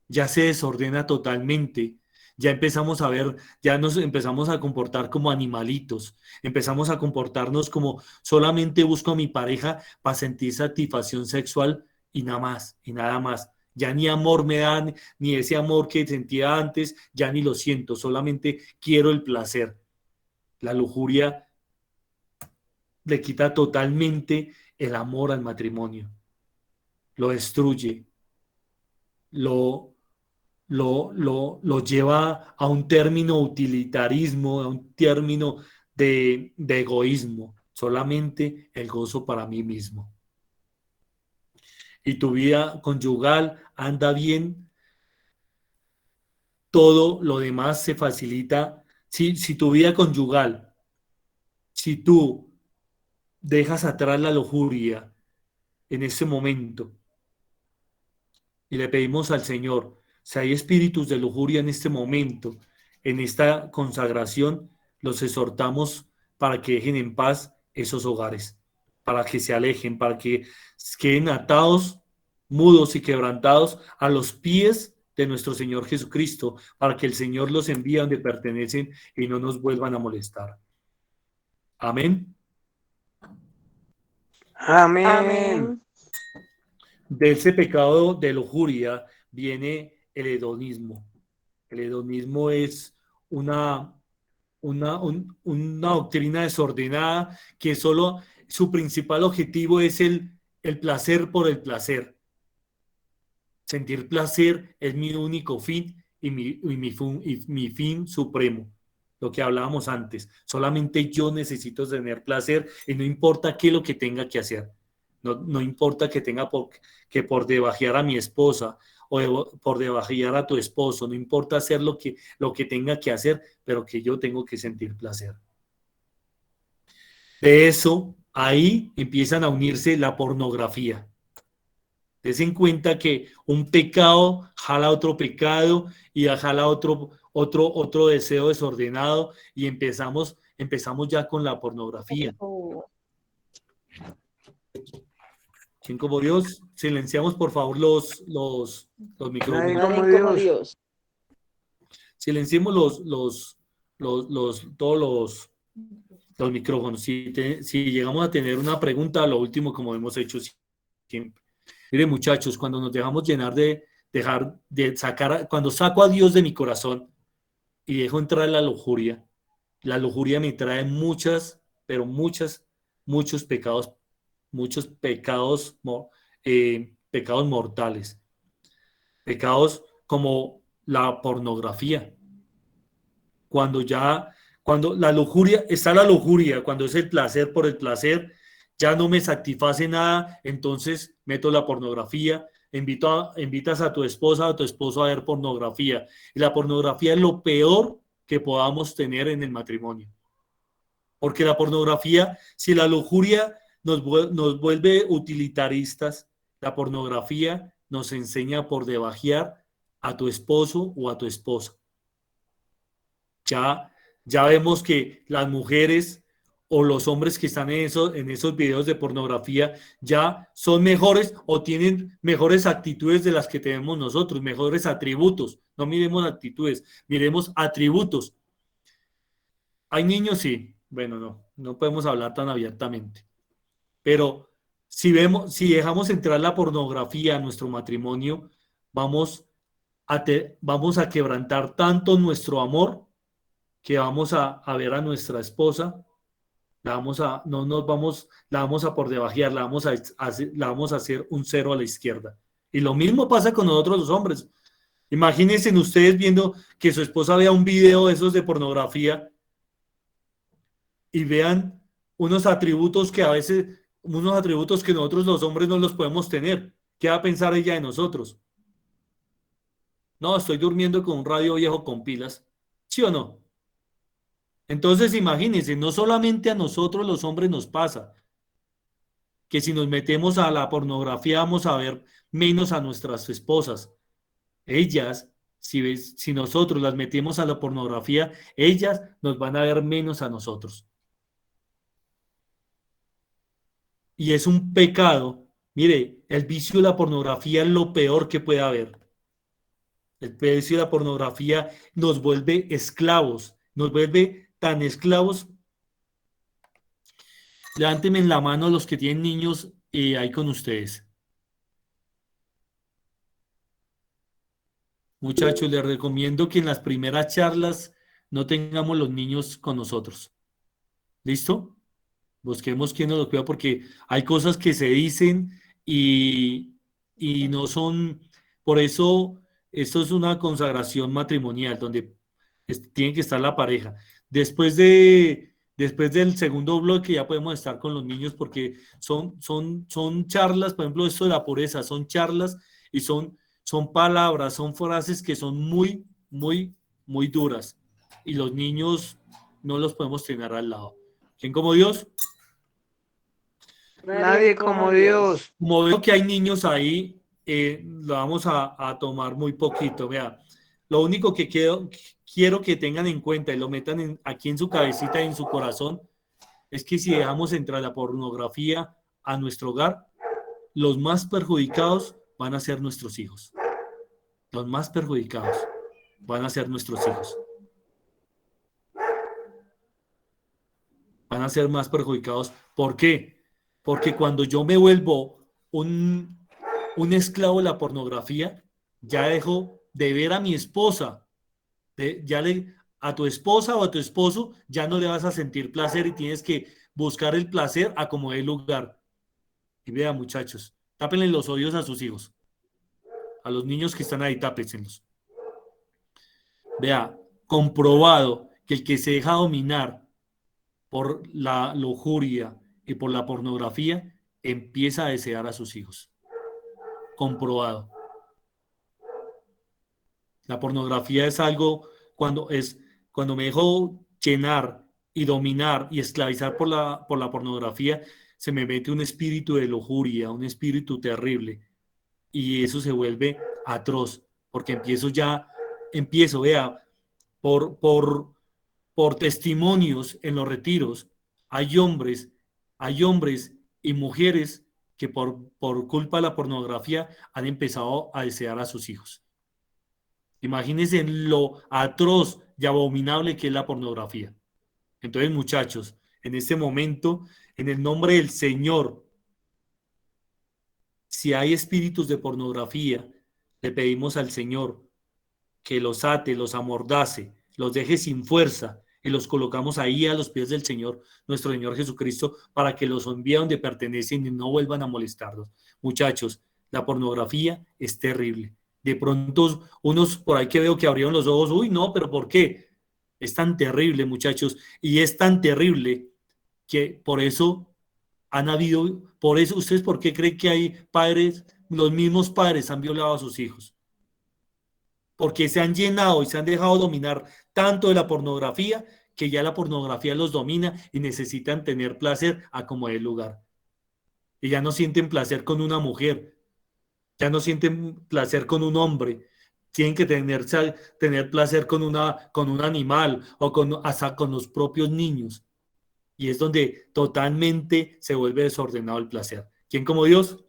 [SPEAKER 1] Ya se desordena totalmente. Ya empezamos a ver, ya nos empezamos a comportar como animalitos, empezamos a comportarnos como solamente busco a mi pareja para sentir satisfacción sexual y nada más, y nada más. Ya ni amor me dan, ni ese amor que sentía antes, ya ni lo siento, solamente quiero el placer. La lujuria le quita totalmente el amor al matrimonio, lo destruye, lo, lo lleva a un término utilitarismo, a un término de egoísmo, solamente el gozo para mí mismo. Y tu vida conyugal anda bien, todo lo demás se facilita. Si tu vida conyugal, si tú dejas atrás la lujuria en ese momento y le pedimos al Señor, si hay espíritus de lujuria en este momento, en esta consagración, los exhortamos para que dejen en paz esos hogares, para que se alejen, para que queden atados, mudos y quebrantados a los pies de nuestro Señor Jesucristo, para que el Señor los envíe donde pertenecen y no nos vuelvan a molestar. Amén.
[SPEAKER 3] Amén.
[SPEAKER 1] De ese pecado de lujuria viene el hedonismo. El hedonismo es una, una doctrina desordenada que solo su principal objetivo es el placer por el placer. Sentir placer es mi único fin y mi fin supremo. Lo que hablábamos antes. Solamente yo necesito tener placer y no importa qué es lo que tenga que hacer. No importa que tenga que por debajear a mi esposa por debajear a tu esposo. No importa hacer lo que tenga que hacer, pero que yo tengo que sentir placer. De eso, ahí empiezan a unirse la pornografía. Des en cuenta que un pecado jala otro pecado y jala otro deseo desordenado y empezamos ya con la pornografía. ¿Quién como Dios? Silenciamos por favor los micrófonos.
[SPEAKER 3] Nadie como Dios.
[SPEAKER 1] Silenciemos todos los micrófonos. Si llegamos a tener una pregunta, lo último como hemos hecho siempre. Miren muchachos, cuando nos dejamos llenar cuando saco a Dios de mi corazón y dejo entrar la lujuria me trae pero muchos pecados pecados mortales, pecados como la pornografía. Cuando está la lujuria, cuando es el placer por el placer, ya no me satisface nada, entonces meto la pornografía, invitas a tu esposa o a tu esposo a ver pornografía. Y la pornografía es lo peor que podamos tener en el matrimonio. Porque la pornografía, si la lujuria nos vuelve utilitaristas, la pornografía nos enseña por debajear a tu esposo o a tu esposa. Ya vemos que las mujeres o los hombres que están en esos videos de pornografía ya son mejores o tienen mejores actitudes de las que tenemos nosotros, mejores atributos. No miremos actitudes, miremos atributos. ¿Hay niños? Sí. Bueno, no podemos hablar tan abiertamente. Pero si dejamos entrar la pornografía a nuestro matrimonio, vamos a quebrantar tanto nuestro amor que vamos a ver a nuestra esposa, la vamos a por debajear, la vamos a hacer un cero a la izquierda. Y lo mismo pasa con nosotros los hombres. Imagínense ustedes viendo que su esposa vea un video de esos de pornografía y vean unos atributos que nosotros los hombres no los podemos tener. ¿Qué va a pensar ella de nosotros? No, estoy durmiendo con un radio viejo con pilas. ¿Sí o no? Entonces, imagínense, no solamente a nosotros los hombres nos pasa que si nos metemos a la pornografía vamos a ver menos a nuestras esposas. Ellas, si nosotros las metemos a la pornografía, ellas nos van a ver menos a nosotros. Y es un pecado. Mire, el vicio de la pornografía es lo peor que puede haber. El vicio de la pornografía nos vuelve esclavos, nos vuelve tan esclavos. Levánteme en la mano los que tienen niños ahí con ustedes. Muchachos, les recomiendo que en las primeras charlas no tengamos los niños con nosotros. ¿Listo? Busquemos quién nos lo cuida porque hay cosas que se dicen y no son. Por eso, esto es una consagración matrimonial donde tiene que estar la pareja. Después del segundo bloque ya podemos estar con los niños porque son charlas, por ejemplo, esto de la pureza, son charlas y son palabras, son frases que son muy, muy, muy duras. Y los niños no los podemos tener al lado. ¿Quién como Dios?
[SPEAKER 3] Nadie como Dios.
[SPEAKER 1] Como veo que hay niños ahí, lo vamos a tomar muy poquito. Vea, lo único que quiero que tengan en cuenta y lo metan aquí en su cabecita y en su corazón es que si dejamos entrar la pornografía a nuestro hogar, los más perjudicados van a ser nuestros hijos. Los más perjudicados van a ser nuestros hijos. Van a ser más perjudicados. ¿Por qué? Porque cuando yo me vuelvo un esclavo de la pornografía, ya dejo de ver a mi esposa. A tu esposa o a tu esposo ya no le vas a sentir placer y tienes que buscar el placer a como dé lugar. Y vea, muchachos, tápenle los oídos a sus hijos. A los niños que están ahí, tápenselos. Vea, comprobado que el que se deja dominar por la lujuria y por la pornografía empieza a desear a sus hijos. Comprobado. La pornografía es algo cuando me dejo llenar y dominar y esclavizar por la pornografía, se me mete un espíritu de lujuria, un espíritu terrible. y eso se vuelve atroz, porque empiezo, vea, por, por, por testimonios en los retiros, hay hombres, hay hombres y mujeres que por culpa de la pornografía han empezado a desear a sus hijos. Imagínense lo atroz y abominable que es la pornografía. Entonces, muchachos, en este momento, en el nombre del Señor, si hay espíritus de pornografía, le pedimos al Señor que los ate, los amordace, los deje sin fuerza y los colocamos ahí a los pies del Señor, nuestro Señor Jesucristo, para que los envíe donde pertenecen y no vuelvan a molestarlos. Muchachos, la pornografía es terrible. De pronto, unos por ahí que veo que abrieron los ojos, uy, no, pero ¿por qué? Es tan terrible, muchachos, y es tan terrible que por eso ¿ustedes por qué creen que hay padres, los mismos padres han violado a sus hijos? Porque se han llenado y se han dejado dominar tanto de la pornografía que ya la pornografía los domina y necesitan tener placer a como dé lugar. Y ya no sienten placer con una mujer, ya no sienten placer con un hombre, tienen que tener placer con un animal o hasta con los propios niños. Y es donde totalmente se vuelve desordenado el placer. ¿Quién como Dios?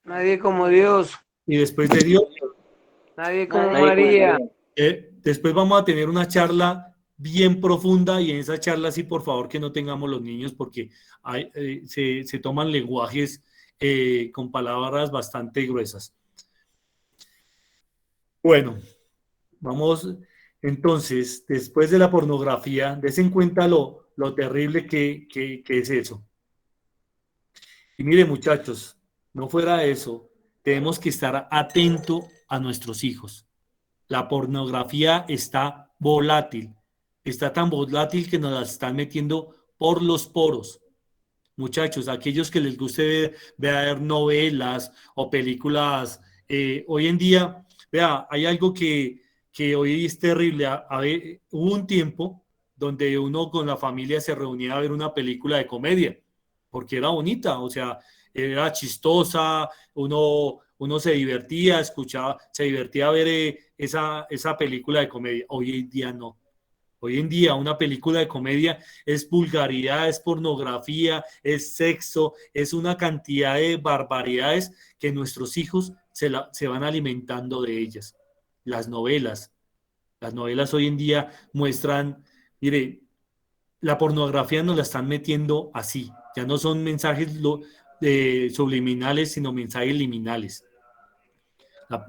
[SPEAKER 3] Nadie como Dios.
[SPEAKER 1] Y después de Dios,
[SPEAKER 3] Nadie como María.
[SPEAKER 1] después vamos a tener una charla bien profunda y en esa charla sí, por favor, que no tengamos los niños porque se toman lenguajes con palabras bastante gruesas. Bueno, vamos entonces, después de la pornografía, des en cuenta lo terrible que es eso. Y mire, muchachos, no fuera eso, tenemos que estar atentos a nuestros hijos. La pornografía está volátil, está tan volátil que nos la están metiendo por los poros. Muchachos, aquellos que les guste ver novelas o películas, hoy en día, vea, hay algo que hoy es terrible. Hubo un tiempo donde uno con la familia se reunía a ver una película de comedia, porque era bonita, o sea, era chistosa, uno se divertía, se divertía a ver esa película de comedia. Hoy en día no. Hoy en día una película de comedia es vulgaridad, es pornografía, es sexo, es una cantidad de barbaridades que nuestros hijos se van alimentando de ellas. Las novelas hoy en día muestran, mire, la pornografía nos la están metiendo así, ya no son mensajes subliminales, sino mensajes liminales.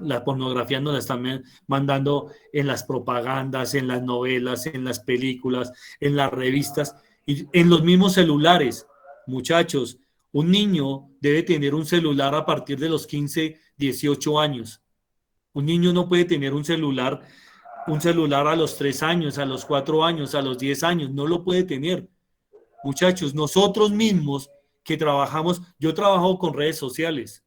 [SPEAKER 1] La pornografía nos la están mandando en las propagandas, en las novelas, en las películas, en las revistas y en los mismos celulares. Muchachos, un niño debe tener un celular a partir de los 15, 18 años. Un niño no puede tener un celular a los 3 años, a los 4 años, a los 10 años. No lo puede tener. Muchachos, nosotros mismos que trabajamos, yo trabajo con redes sociales.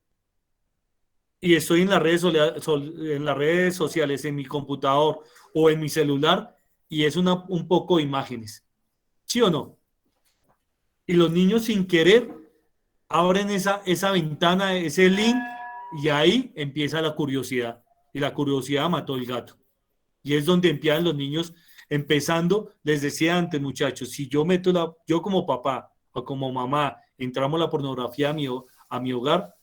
[SPEAKER 1] Y estoy en las redes sociales, en mi computador o en mi celular, y es un poco de imágenes. ¿Sí o no? Y los niños sin querer abren esa ventana, ese link, y ahí empieza la curiosidad. Y la curiosidad mató el gato. Y es donde empiezan los niños empezando. Les decía antes, muchachos, si yo como papá o como mamá entramos la pornografía a mi hogar,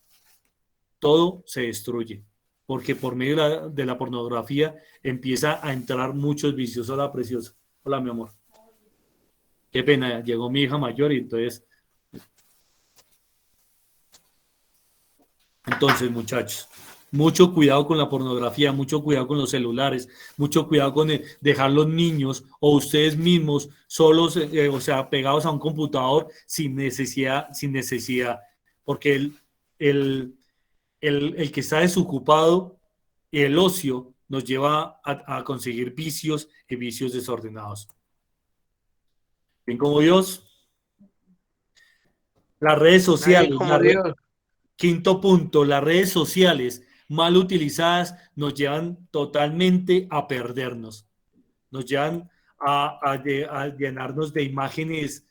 [SPEAKER 1] todo se destruye, porque por medio de la pornografía empieza a entrar muchos vicios. Hola, preciosa. Hola, mi amor. Qué pena, llegó mi hija mayor y entonces, muchachos, mucho cuidado con la pornografía, mucho cuidado con los celulares, mucho cuidado con dejar los niños o ustedes mismos solos, o sea, pegados a un computador sin necesidad, porque el que está desocupado y el ocio nos lleva a conseguir vicios y vicios desordenados. Bien como Dios. Las redes sociales. Quinto punto, las redes sociales mal utilizadas nos llevan totalmente a perdernos. Nos llevan a llenarnos de imágenes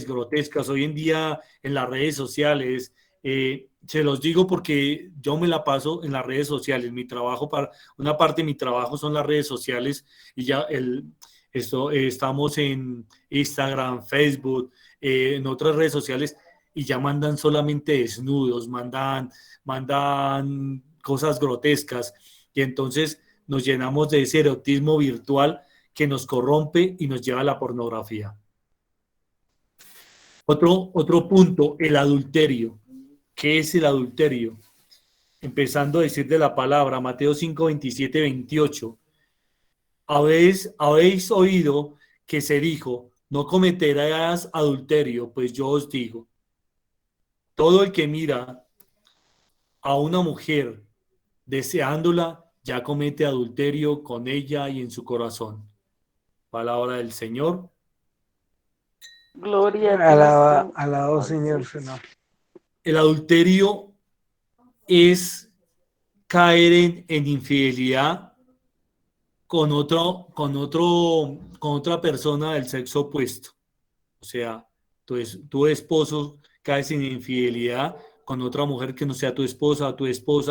[SPEAKER 1] grotescas. Hoy en día en las redes sociales Se los digo porque yo me la paso en las redes sociales. Mi trabajo, una parte de mi trabajo son las redes sociales y ya estamos en Instagram, Facebook, en otras redes sociales y ya mandan solamente desnudos, mandan cosas grotescas y entonces nos llenamos de ese erotismo virtual que nos corrompe y nos lleva a la pornografía. Otro punto, el adulterio. ¿Qué es el adulterio? Empezando a decir de la palabra, Mateo 5, 27, 28. Habéis oído que se dijo, no cometerás adulterio, pues yo os digo, todo el que mira a una mujer deseándola, ya comete adulterio con ella y en su corazón. Palabra del Señor.
[SPEAKER 2] Gloria a Dios.
[SPEAKER 3] Alabado Señor.
[SPEAKER 1] El adulterio es caer en infidelidad con otra persona del sexo opuesto. O sea, tu esposo caes en infidelidad con otra mujer que no sea tu esposa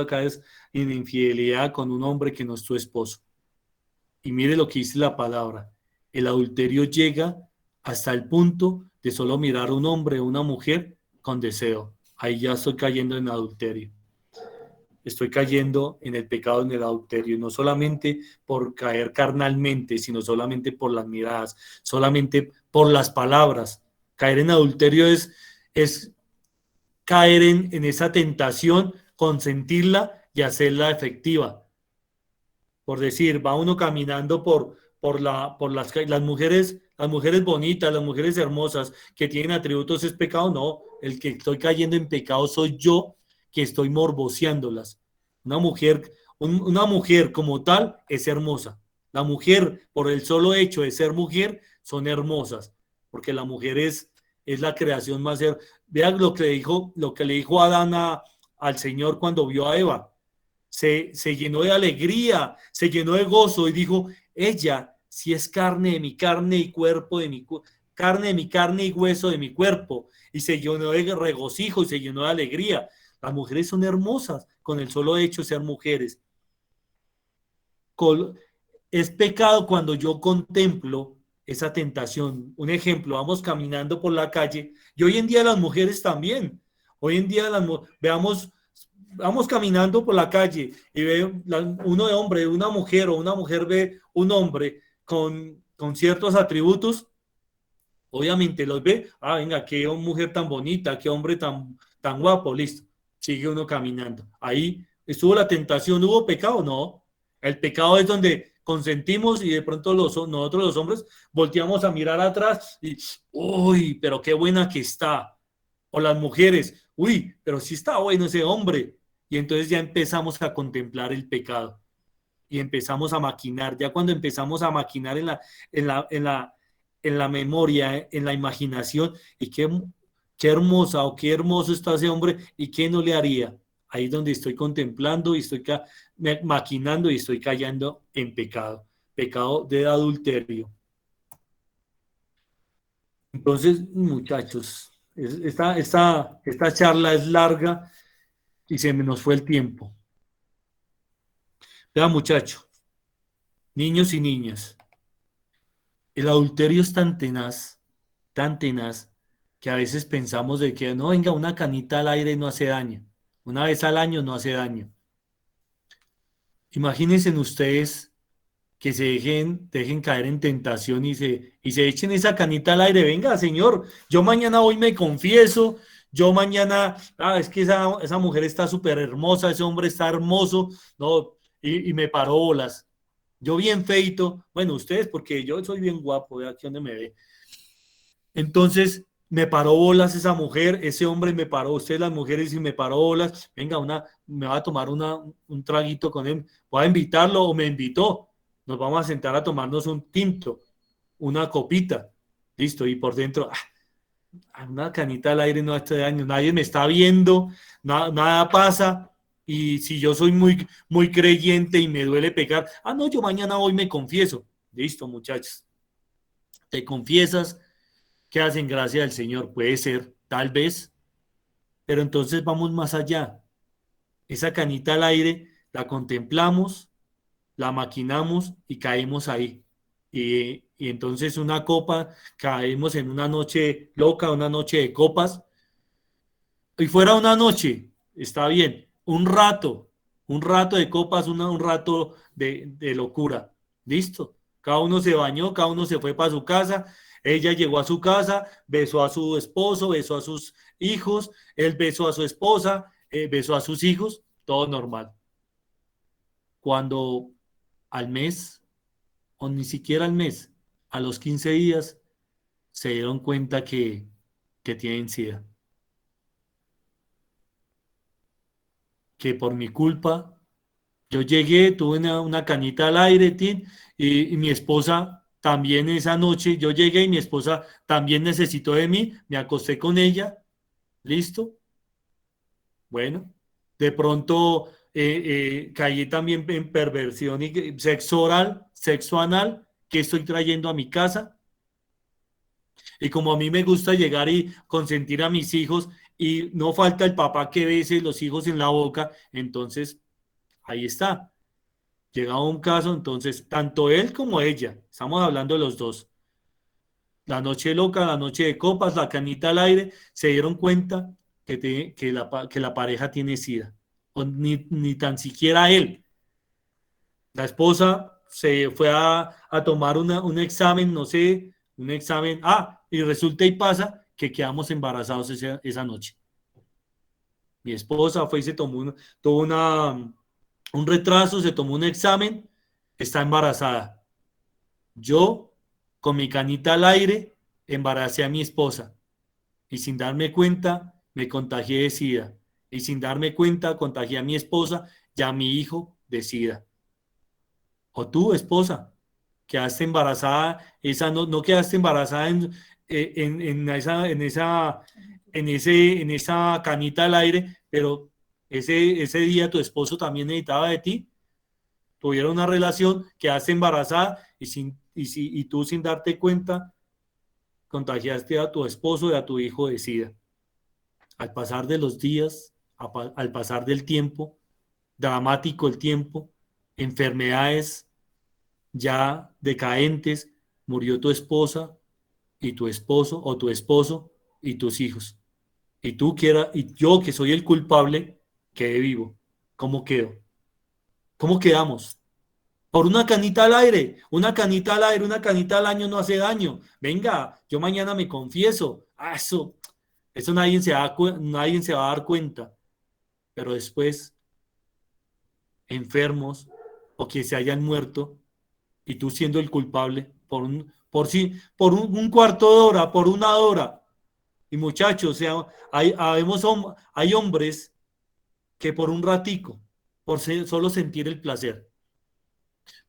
[SPEAKER 1] caes en infidelidad con un hombre que no es tu esposo. Y mire lo que dice la palabra. El adulterio llega hasta el punto de solo mirar a un hombre o una mujer con deseo. Ahí ya estoy cayendo en adulterio. Estoy cayendo en el pecado, en el adulterio, no solamente por caer carnalmente, sino solamente por las miradas, solamente por las palabras. Caer en adulterio es caer en esa tentación, consentirla y hacerla efectiva. Por decir, va uno caminando por las mujeres bonitas, las mujeres hermosas que tienen atributos, ¿es pecado? No, el que estoy cayendo en pecado soy yo, que estoy morboseándolas. Una mujer como tal es hermosa. La mujer, por el solo hecho de ser mujer, son hermosas, porque la mujer es la creación más hermosa. Vean lo que le dijo Adán al Señor cuando vio a Eva. Se llenó de alegría, se llenó de gozo y dijo, ella si es carne de mi carne y cuerpo de mi carne de mi carne y hueso de mi cuerpo, y se llenó de regocijo y se llenó de alegría. Las mujeres son hermosas con el solo hecho de ser mujeres. Es pecado cuando yo contemplo esa tentación. Un ejemplo, vamos caminando por la calle y hoy en día las mujeres también. Hoy en día vamos caminando por la calle y ve uno de hombre, una mujer o una mujer ve un hombre con ciertos atributos, obviamente los ve, venga, qué mujer tan bonita, qué hombre tan guapo, listo, sigue uno caminando. Ahí estuvo la tentación, ¿hubo pecado? No, el pecado es donde consentimos y de pronto nosotros los hombres volteamos a mirar atrás y, uy, pero qué buena que está. O las mujeres, uy, pero sí está bueno ese hombre. Y entonces ya empezamos a contemplar el pecado y empezamos a maquinar. Ya cuando empezamos a maquinar en la memoria, en la imaginación, y qué hermosa o qué hermoso está ese hombre y qué no le haría. Ahí es donde estoy contemplando y estoy maquinando y estoy cayendo en pecado de adulterio. Entonces, muchachos, esta charla es larga y se nos fue el tiempo. Vean, muchachos, niños y niñas, el adulterio es tan tenaz, que a veces pensamos de que no, venga, una canita al aire no hace daño, una vez al año no hace daño. Imagínense ustedes que se dejen caer en tentación y se echen esa canita al aire. Venga, señor, yo mañana hoy me confieso, yo mañana, es que esa mujer está súper hermosa, ese hombre está hermoso, no, y me paró bolas. Yo bien feito, bueno, ustedes, porque yo soy bien guapo, ve aquí donde me ve. Entonces, me paró bolas esa mujer, ese hombre me paró, ustedes las mujeres y me paró bolas, venga, me va a tomar un traguito con él, voy a invitarlo o me invitó, nos vamos a sentar a tomarnos un tinto, una copita, listo, y por dentro, una canita al aire no hace daño, nadie me está viendo, nada pasa, y si yo soy muy, muy creyente y me duele pecar, no, yo mañana hoy me confieso, listo, muchachos, te confiesas, que hacen gracia al Señor, puede ser, tal vez, Pero entonces vamos más allá. Esa canita al aire la contemplamos, la maquinamos y caemos ahí. Y entonces una copa, caemos en una noche loca, una noche de copas. Y fuera una noche, está bien, un rato de copas, un rato de locura. Listo. Cada uno se bañó, cada uno se fue para su casa. Ella llegó a su casa, besó a su esposo, besó a sus hijos, él besó a su esposa, besó a sus hijos, todo normal. Cuando al mes, o ni siquiera al mes, a los 15 días, se dieron cuenta que tienen SIDA. Que por mi culpa, yo llegué, tuve una canita al aire, tin, y mi esposa también esa noche, yo llegué y mi esposa también necesitó de mí, me acosté con ella, listo, bueno, de pronto caí también en perversión y sexo oral, sexo anal, que estoy trayendo a mi casa. Y como a mí me gusta llegar y consentir a mis hijos y no falta el papá que bese los hijos en la boca, entonces ahí está. Llegado un caso, entonces tanto él como ella, estamos hablando de los dos. La noche loca, la noche de copas, la canita al aire, se dieron cuenta que la pareja tiene SIDA. O ni tan siquiera él. La esposa se fue a tomar un examen, no sé, un examen. Y resulta y pasa que quedamos embarazados esa noche. Mi esposa fue y se tomó un retraso, se tomó un examen, está embarazada. Yo, con mi canita al aire, embaracé a mi esposa y sin darme cuenta me contagié de SIDA. Y sin darme cuenta contagié a mi esposa y a mi hijo de SIDA. O tú, esposa, quedaste embarazada, no quedaste embarazada en esa canita al aire, pero ese día tu esposo también necesitaba de ti, tuvieron una relación, quedaste embarazada y tú sin darte cuenta contagiaste a tu esposo y a tu hijo de SIDA. Al pasar de los días, al pasar del tiempo, dramático el tiempo, enfermedades ya decaentes, murió tu esposa y tu esposo, o tu esposo y tus hijos. Y yo que soy el culpable, quedé vivo. ¿Cómo quedo? ¿Cómo quedamos? Por una canita al aire, una canita al aire, una canita al año no hace daño. Venga, yo mañana me confieso. Eso nadie se va a dar cuenta. Pero después, enfermos o que se hayan muerto, y tú siendo el culpable por un cuarto de hora, por una hora. Y muchachos, o sea, hay hombres que por un ratico, solo sentir el placer.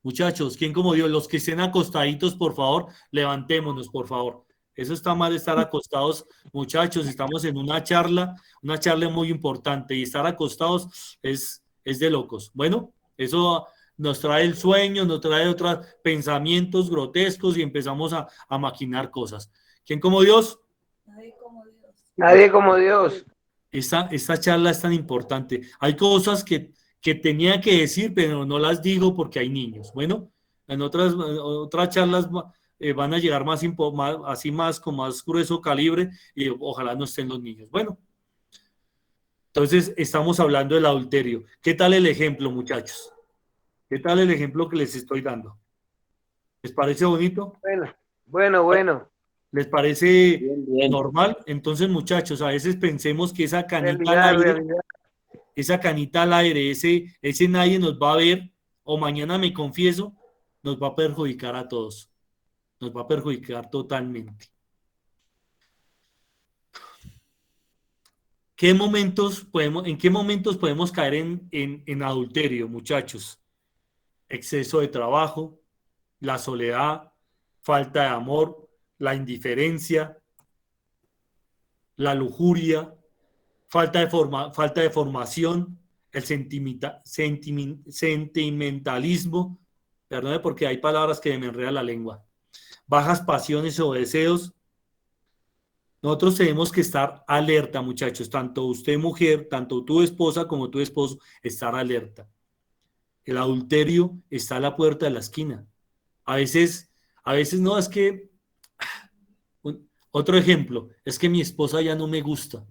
[SPEAKER 1] Muchachos, ¿quién como Dios? Los que estén acostaditos, por favor, levantémonos, por favor. Eso está mal estar acostados, muchachos. Estamos en una charla muy importante y estar acostados es de locos. Bueno, eso nos trae el sueño, nos trae otros pensamientos grotescos y empezamos a maquinar cosas. ¿Quién como Dios?
[SPEAKER 2] Nadie como Dios.
[SPEAKER 3] Nadie como Dios.
[SPEAKER 1] Esta charla es tan importante. Hay cosas que tenía que decir, pero no las digo porque hay niños. Bueno, en otras charlas van a llegar con más grueso calibre y ojalá no estén los niños. Bueno, entonces estamos hablando del adulterio. ¿Qué tal el ejemplo, muchachos? ¿Qué tal el ejemplo que les estoy dando? ¿Les parece bonito?
[SPEAKER 3] Bueno.
[SPEAKER 1] ¿Les parece
[SPEAKER 4] Bien, bien.
[SPEAKER 1] normal? Entonces, muchachos, a veces pensemos que esa canita al aire,
[SPEAKER 3] Realidad.
[SPEAKER 1] esa canita al aire, ese nadie nos va a ver, o mañana me confieso, nos va a perjudicar a todos. Nos va a perjudicar totalmente. ¿En qué momentos podemos caer en adulterio, muchachos? Exceso de trabajo, la soledad, falta de amor, la indiferencia, la lujuria, falta de formación, el sentimentalismo, perdón porque hay palabras que me enredan la lengua, bajas pasiones o deseos, Nosotros tenemos que estar alerta, muchachos, tanto usted mujer, tanto tu esposa como tu esposo, estar alerta. El adulterio está a la puerta de la esquina. A veces, a veces no, es que, otro ejemplo, es que mi esposa ya no me gusta.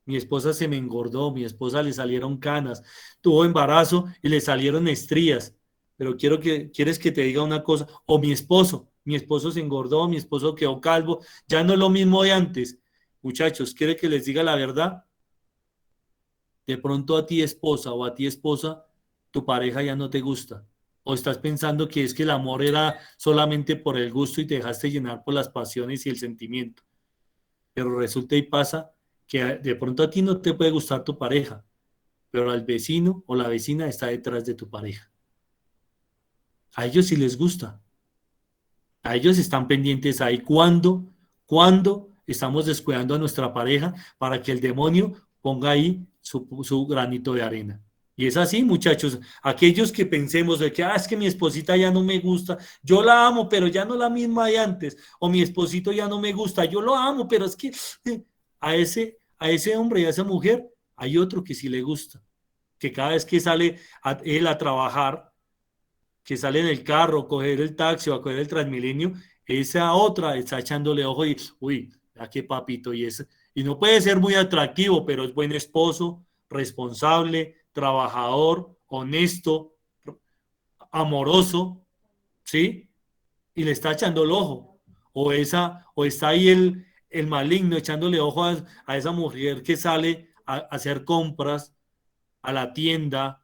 [SPEAKER 1] Mi esposa se me engordó, mi esposa le salieron canas, tuvo embarazo y le salieron estrías. Pero quieres que te diga una cosa, o mi esposo se engordó, mi esposo quedó calvo, ya no es lo mismo de antes. Muchachos, ¿quiere que les diga la verdad? De pronto a ti esposa o a ti esposa, tu pareja ya no te gusta. O estás pensando que es que el amor era solamente por el gusto y te dejaste llenar por las pasiones y el sentimiento. Pero resulta y pasa que de pronto a ti no te puede gustar tu pareja, pero al vecino o la vecina está detrás de tu pareja. A ellos sí les gusta. A ellos están pendientes ahí cuando estamos descuidando a nuestra pareja para que el demonio ponga ahí su granito de arena. Y es así, muchachos. Aquellos que pensemos de que, es que mi esposita ya no me gusta, yo la amo, pero ya no la misma de antes, o mi esposito ya no me gusta, yo lo amo, pero es que a ese hombre y a esa mujer hay otro que sí le gusta, que cada vez que sale él a trabajar, que sale en el carro, a coger el taxi o a coger el Transmilenio, esa otra está echándole ojo y, uy, a qué papito, y no puede ser muy atractivo, pero es buen esposo, responsable, trabajador, honesto, amoroso, ¿sí? Y le está echando el ojo. O está ahí el maligno echándole ojo a esa mujer que sale a hacer compras a la tienda,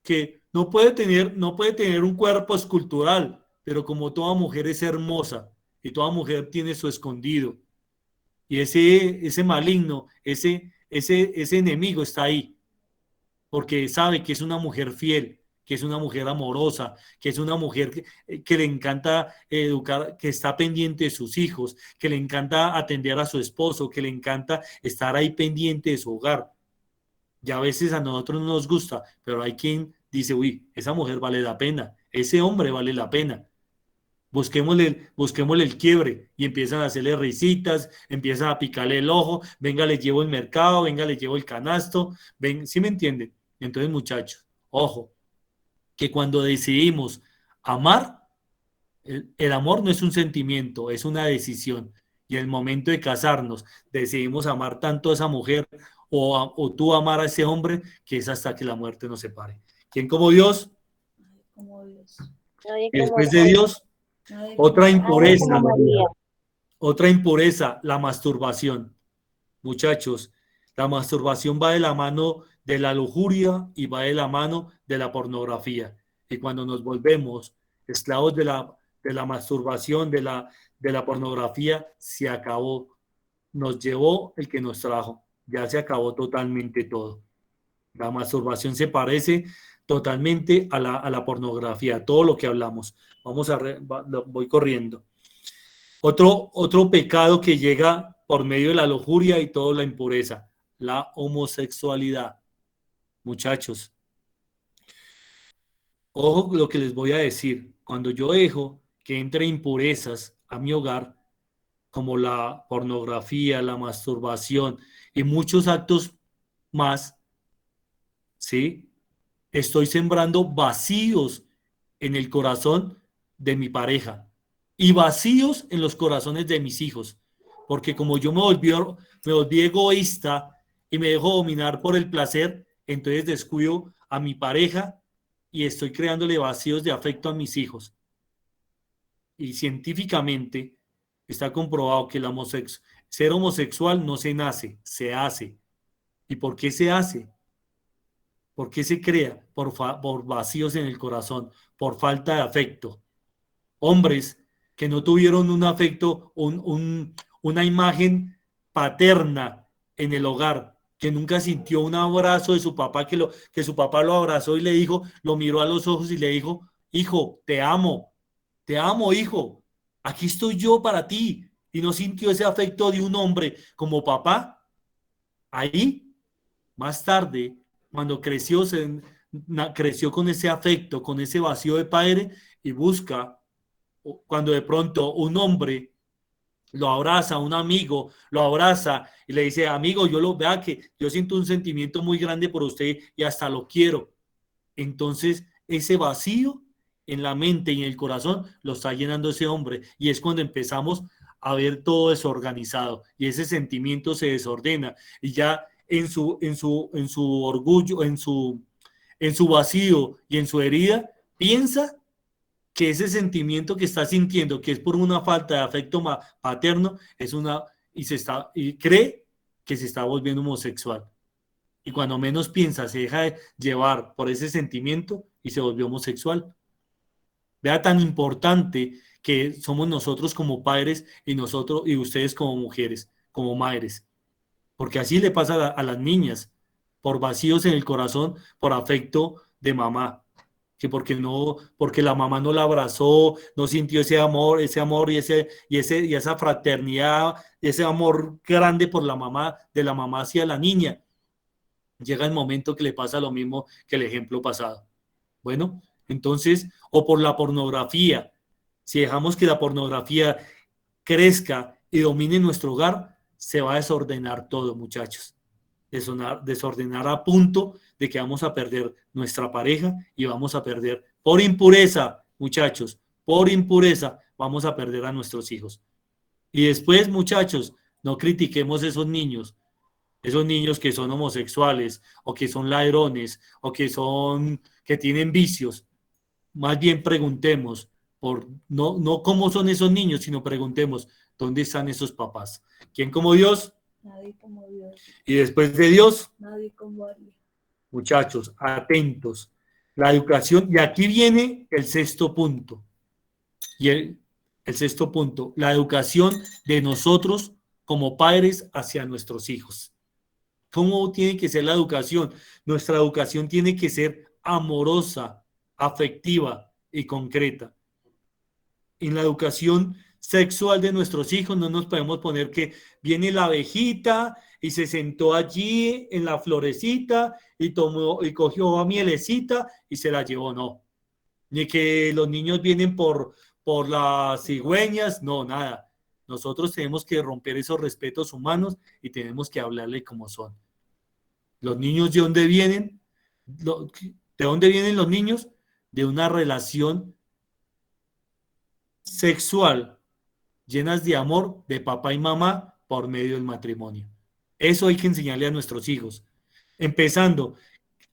[SPEAKER 1] que no puede tener un cuerpo escultural, pero como toda mujer es hermosa y toda mujer tiene su escondido. Y ese maligno, ese enemigo está ahí, porque sabe que es una mujer fiel, que es una mujer amorosa, que es una mujer que le encanta educar, que está pendiente de sus hijos, que le encanta atender a su esposo, que le encanta estar ahí pendiente de su hogar. Ya a veces a nosotros no nos gusta, pero hay quien dice, uy, esa mujer vale la pena, ese hombre vale la pena. Busquémosle el quiebre y empiezan a hacerle risitas, empiezan a picarle el ojo, venga, le llevo el mercado, venga, le llevo el canasto, ven, ¿sí me entienden? Entonces, muchachos, ojo, que cuando decidimos amar, el amor no es un sentimiento, es una decisión. Y en el momento de casarnos, decidimos amar tanto a esa mujer o tú amar a ese hombre, que es hasta que la muerte nos separe. ¿Quién como Dios?
[SPEAKER 2] Como Dios.
[SPEAKER 4] Nadie
[SPEAKER 1] Y
[SPEAKER 4] como
[SPEAKER 1] después de
[SPEAKER 4] Dios.
[SPEAKER 1] Dios,
[SPEAKER 2] Nadie
[SPEAKER 1] otra
[SPEAKER 2] como
[SPEAKER 4] Nadie
[SPEAKER 1] impureza,
[SPEAKER 4] como María.
[SPEAKER 1] otra impureza, la masturbación. Muchachos, la masturbación va de la mano de la lujuria y va de la mano de la pornografía. Y cuando nos volvemos esclavos de la masturbación, de la pornografía, se acabó. Nos llevó el que nos trajo. Ya se acabó totalmente todo. La masturbación se parece totalmente a la pornografía, todo lo que hablamos. Voy corriendo. Otro pecado que llega por medio de la lujuria y toda la impureza, la homosexualidad. Muchachos, ojo lo que les voy a decir. Cuando yo dejo que entre impurezas a mi hogar, como la pornografía, la masturbación y muchos actos más, ¿sí? Estoy sembrando vacíos en el corazón de mi pareja y vacíos en los corazones de mis hijos, porque como yo me volví egoísta y me dejo dominar por el placer, entonces descuido a mi pareja y estoy creándole vacíos de afecto a mis hijos. Y científicamente está comprobado que ser homosexual no se nace, se hace. ¿Y por qué se hace? ¿Por qué se crea? Por vacíos en el corazón, por falta de afecto. Hombres que no tuvieron un afecto, una imagen paterna en el hogar, que nunca sintió un abrazo de su papá, que su papá lo abrazó y le dijo, lo miró a los ojos y le dijo, hijo, te amo, hijo, aquí estoy yo para ti. Y no sintió ese afecto de un hombre como papá. Ahí, más tarde, cuando creció con ese afecto, con ese vacío de padre y busca, cuando de pronto un hombre lo abraza, un amigo lo abraza y le dice, amigo, vea que yo siento un sentimiento muy grande por usted y hasta lo quiero. Entonces, ese vacío en la mente y en el corazón lo está llenando ese hombre y es cuando empezamos a ver todo desorganizado y ese sentimiento se desordena y ya en su orgullo, en su vacío y en su herida, piensa que ese sentimiento que está sintiendo, que es por una falta de afecto paterno, y cree que se está volviendo homosexual. Y cuando menos piensa, se deja de llevar por ese sentimiento y se volvió homosexual. Vea tan importante que somos nosotros como padres y ustedes como mujeres, como madres. Porque así le pasa a las niñas, por vacíos en el corazón, por afecto de mamá, que porque la mamá no la abrazó, no sintió ese amor y esa fraternidad, ese amor grande por la mamá, de la mamá hacia la niña. Llega el momento que le pasa lo mismo que el ejemplo pasado. Bueno, entonces, o por la pornografía, si dejamos que la pornografía crezca y domine nuestro hogar, se va a desordenar todo, muchachos. Desordenar a punto de que vamos a perder nuestra pareja y vamos a perder por impureza, muchachos, por impureza vamos a perder a nuestros hijos. Y después, muchachos, no critiquemos esos niños que son homosexuales o que son ladrones o que tienen vicios. Más bien preguntemos no cómo son esos niños, sino preguntemos dónde están esos papás. ¿Quién como Dios?
[SPEAKER 2] Nadie como Dios.
[SPEAKER 1] Y después de Dios,
[SPEAKER 2] Nadie como Él.
[SPEAKER 1] muchachos, atentos. La educación, y aquí viene el sexto punto. Y el sexto punto, la educación de nosotros como padres hacia nuestros hijos. ¿Cómo tiene que ser la educación? Nuestra educación tiene que ser amorosa, afectiva y concreta. En la educación sexual de nuestros hijos no nos podemos poner que viene la abejita y se sentó allí en la florecita y cogió a mielecita y se la llevó, no. Ni que los niños vienen por las cigüeñas, no, nada. Nosotros tenemos que romper esos respetos humanos y tenemos que hablarle como son. Los niños, ¿de dónde vienen? ¿De dónde vienen los niños? De una relación sexual llenas de amor de papá y mamá por medio del matrimonio. Eso hay que enseñarle a nuestros hijos. Empezando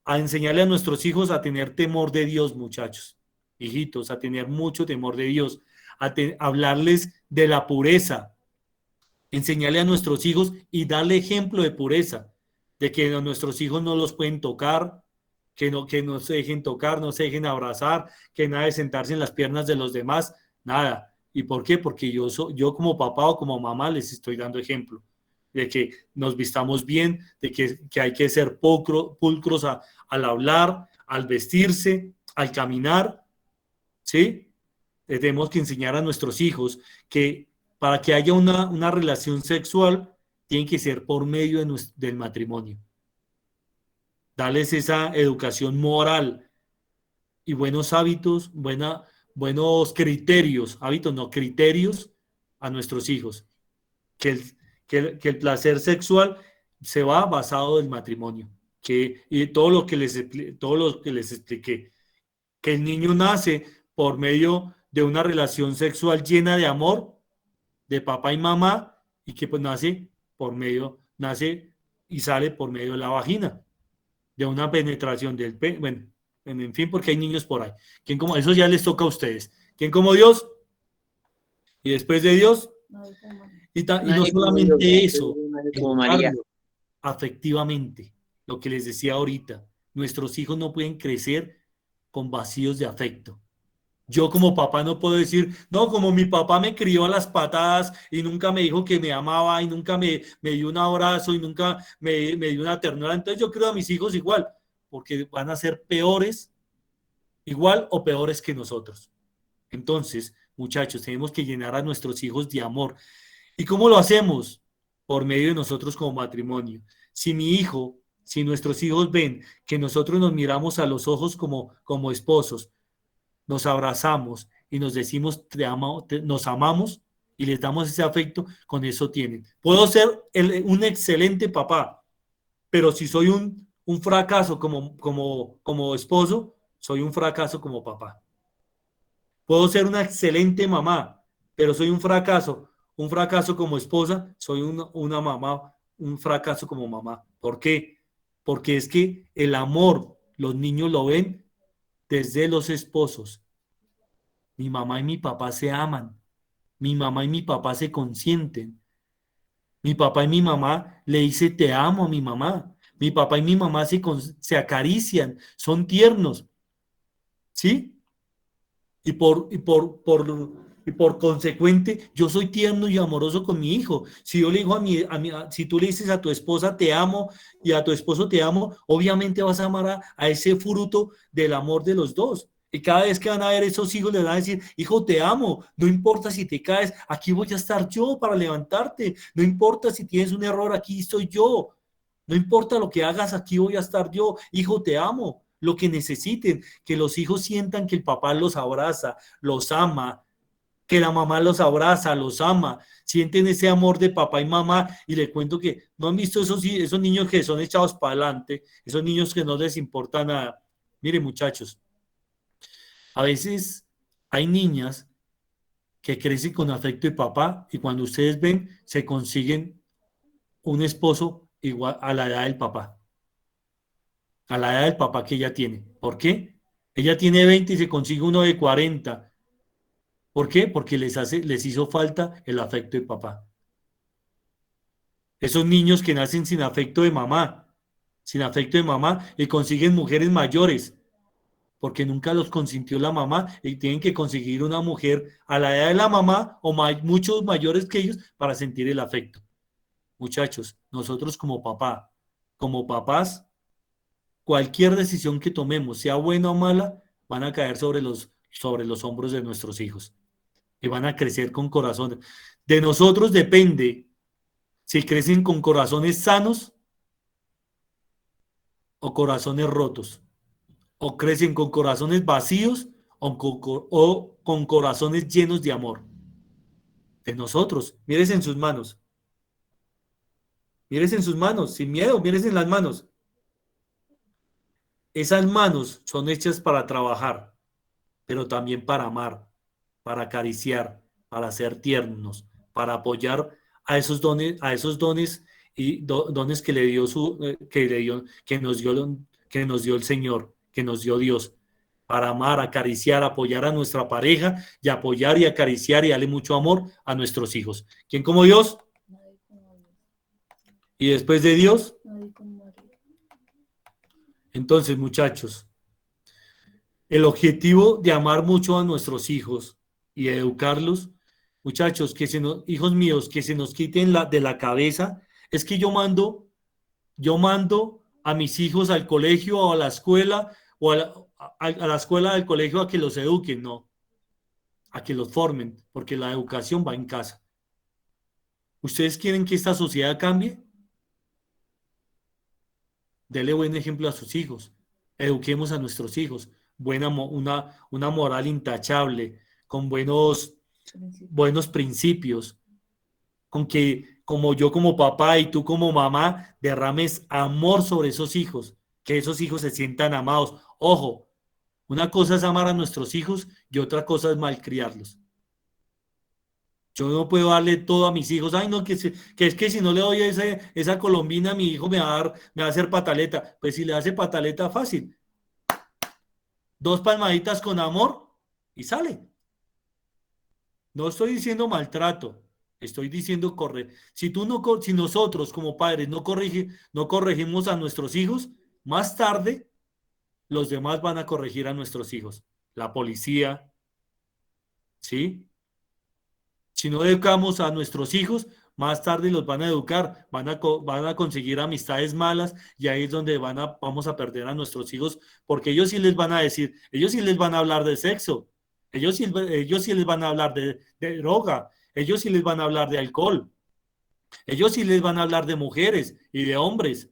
[SPEAKER 1] a enseñarle a nuestros hijos a tener temor de Dios, muchachos, hijitos, a tener mucho temor de Dios, hablarles de la pureza, enseñarle a nuestros hijos y darle ejemplo de pureza, de que a nuestros hijos no los pueden tocar, que no se dejen tocar, no se dejen abrazar, que nada de sentarse en las piernas de los demás, nada. ¿Y por qué? Porque yo como papá o como mamá les estoy dando ejemplo de que nos vistamos bien, de que hay que ser pulcros al hablar, al vestirse, al caminar, ¿sí? Tenemos que enseñar a nuestros hijos que para que haya una relación sexual tiene que ser por medio del matrimonio. Darles esa educación moral y buenos hábitos, buenos criterios, hábitos no, criterios a nuestros hijos. Que el placer sexual se va basado del matrimonio. Y todo lo que les expliqué. Que el niño nace por medio de una relación sexual llena de amor de papá y mamá y que pues nace y sale por medio de la vagina, de una penetración del pene, bueno, en fin, porque hay niños por ahí. Eso ya les toca a ustedes. ¿Quién como Dios? Y después de Dios, y no solamente eso, educarlos afectivamente, lo que les decía ahorita, nuestros hijos no pueden crecer con vacíos de afecto. Yo como papá no puedo decir, no, como mi papá me crió a las patadas y nunca me dijo que me amaba y nunca me dio un abrazo y nunca me dio una ternura, entonces yo creo a mis hijos igual, porque van a ser peores, igual o peores que nosotros. Entonces, muchachos, tenemos que llenar a nuestros hijos de amor. ¿Y cómo lo hacemos? Por medio de nosotros como matrimonio. Si nuestros hijos ven que nosotros nos miramos a los ojos como esposos, nos abrazamos y nos decimos nos amamos, y les damos ese afecto, con eso tienen. Puedo ser un excelente papá, pero si soy un fracaso como esposo, soy un fracaso como papá. Puedo ser una excelente mamá, pero soy un fracaso como esposa, soy una mamá, un fracaso como mamá. ¿Por qué? Porque es que el amor, los niños lo ven desde los esposos. Mi mamá y mi papá se aman. Mi mamá y mi papá se consienten. Mi papá y mi mamá le dice te amo a mi mamá. Mi papá y mi mamá se acarician, son tiernos, ¿sí? Y por consecuente, yo soy tierno y amoroso con mi hijo. Si yo le digo si tú le dices a tu esposa te amo y a tu esposo te amo, obviamente vas a amar a ese fruto del amor de los dos. Y cada vez que van a ver esos hijos, les van a decir, hijo, te amo, no importa si te caes, aquí voy a estar yo para levantarte, no importa si tienes un error, aquí estoy yo, no importa lo que hagas, aquí voy a estar yo, hijo, te amo, lo que necesiten, que los hijos sientan que el papá los abraza, los ama, que la mamá los abraza, los ama, sienten ese amor de papá y mamá. Y le cuento que no han visto esos niños que son echados para adelante, esos niños que no les importa nada. Miren, muchachos, a veces hay niñas que crecen con afecto de papá y cuando ustedes ven, se consiguen un esposo igual a la edad del papá, a la edad del papá que ella tiene. ¿Por qué? Ella tiene 20 y se consigue uno de 40. ¿Por qué? Porque les hizo falta el afecto de papá. Esos niños que nacen sin afecto de mamá y consiguen mujeres mayores, porque nunca los consintió la mamá y tienen que conseguir una mujer a la edad de la mamá o muchos mayores que ellos para sentir el afecto. Muchachos, nosotros como papás, cualquier decisión que tomemos, sea buena o mala, van a caer sobre los hombros de nuestros hijos y van a crecer con corazones. De nosotros depende si crecen con corazones sanos o corazones rotos, o crecen con corazones vacíos o con corazones llenos de amor. De nosotros, mires en sus manos, mires en sus manos, sin miedo, mires en las manos. Esas manos son hechas para trabajar, pero también para amar, para acariciar, para ser tiernos, para apoyar a esos dones y dones que le dio que nos dio el Señor, que nos dio Dios, para amar, acariciar, apoyar a nuestra pareja y apoyar y acariciar y darle mucho amor a nuestros hijos. ¿Quién como Dios?
[SPEAKER 2] Nadie como Dios.
[SPEAKER 1] Y después de Dios,
[SPEAKER 2] Nadie como María.
[SPEAKER 1] entonces, muchachos, el objetivo de amar mucho a nuestros hijos y educarlos, muchachos, hijos míos, que se nos quiten de la cabeza, es que yo mando a mis hijos al colegio o a la escuela o a la escuela del colegio a que los eduquen, no, a que los formen, porque la educación va en casa. ¿Ustedes quieren que esta sociedad cambie? Dele buen ejemplo a sus hijos. Eduquemos a nuestros hijos. Una moral intachable, con buenos principios, con que como yo como papá y tú como mamá derrames amor sobre esos hijos, que esos hijos se sientan amados. Ojo, una cosa es amar a nuestros hijos y otra cosa es malcriarlos. Yo no puedo darle todo a mis hijos. Ay, no, que es que si no le doy esa colombina, mi hijo me va a hacer pataleta. Pues si le hace pataleta, fácil. 2 palmaditas con amor y sale. No estoy diciendo maltrato, estoy diciendo si nosotros como padres no corregimos a nuestros hijos, más tarde los demás van a corregir a nuestros hijos. La policía, ¿sí? Si no educamos a nuestros hijos, más tarde los van a educar, van a conseguir amistades malas y ahí es donde vamos a perder a nuestros hijos, porque ellos sí les van a decir, ellos sí les van a hablar de sexo, ellos sí les van a hablar de droga, ellos sí les van a hablar de alcohol, ellos sí les van a hablar de mujeres y de hombres,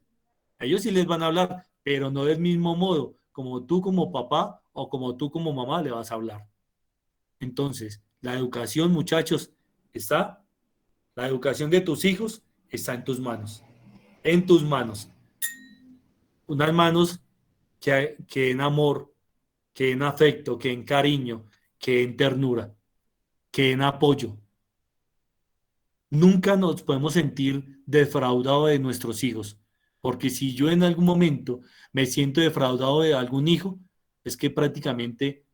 [SPEAKER 1] ellos sí les van a hablar, pero no del mismo modo como tú como papá o como tú como mamá le vas a hablar. Entonces, la educación, muchachos, está, la educación de tus hijos está en tus manos, unas manos que en amor, que en afecto, que en cariño, que en ternura, que en apoyo. Nunca nos podemos sentir defraudados de nuestros hijos, porque si yo en algún momento me siento defraudado de algún hijo, es que prácticamente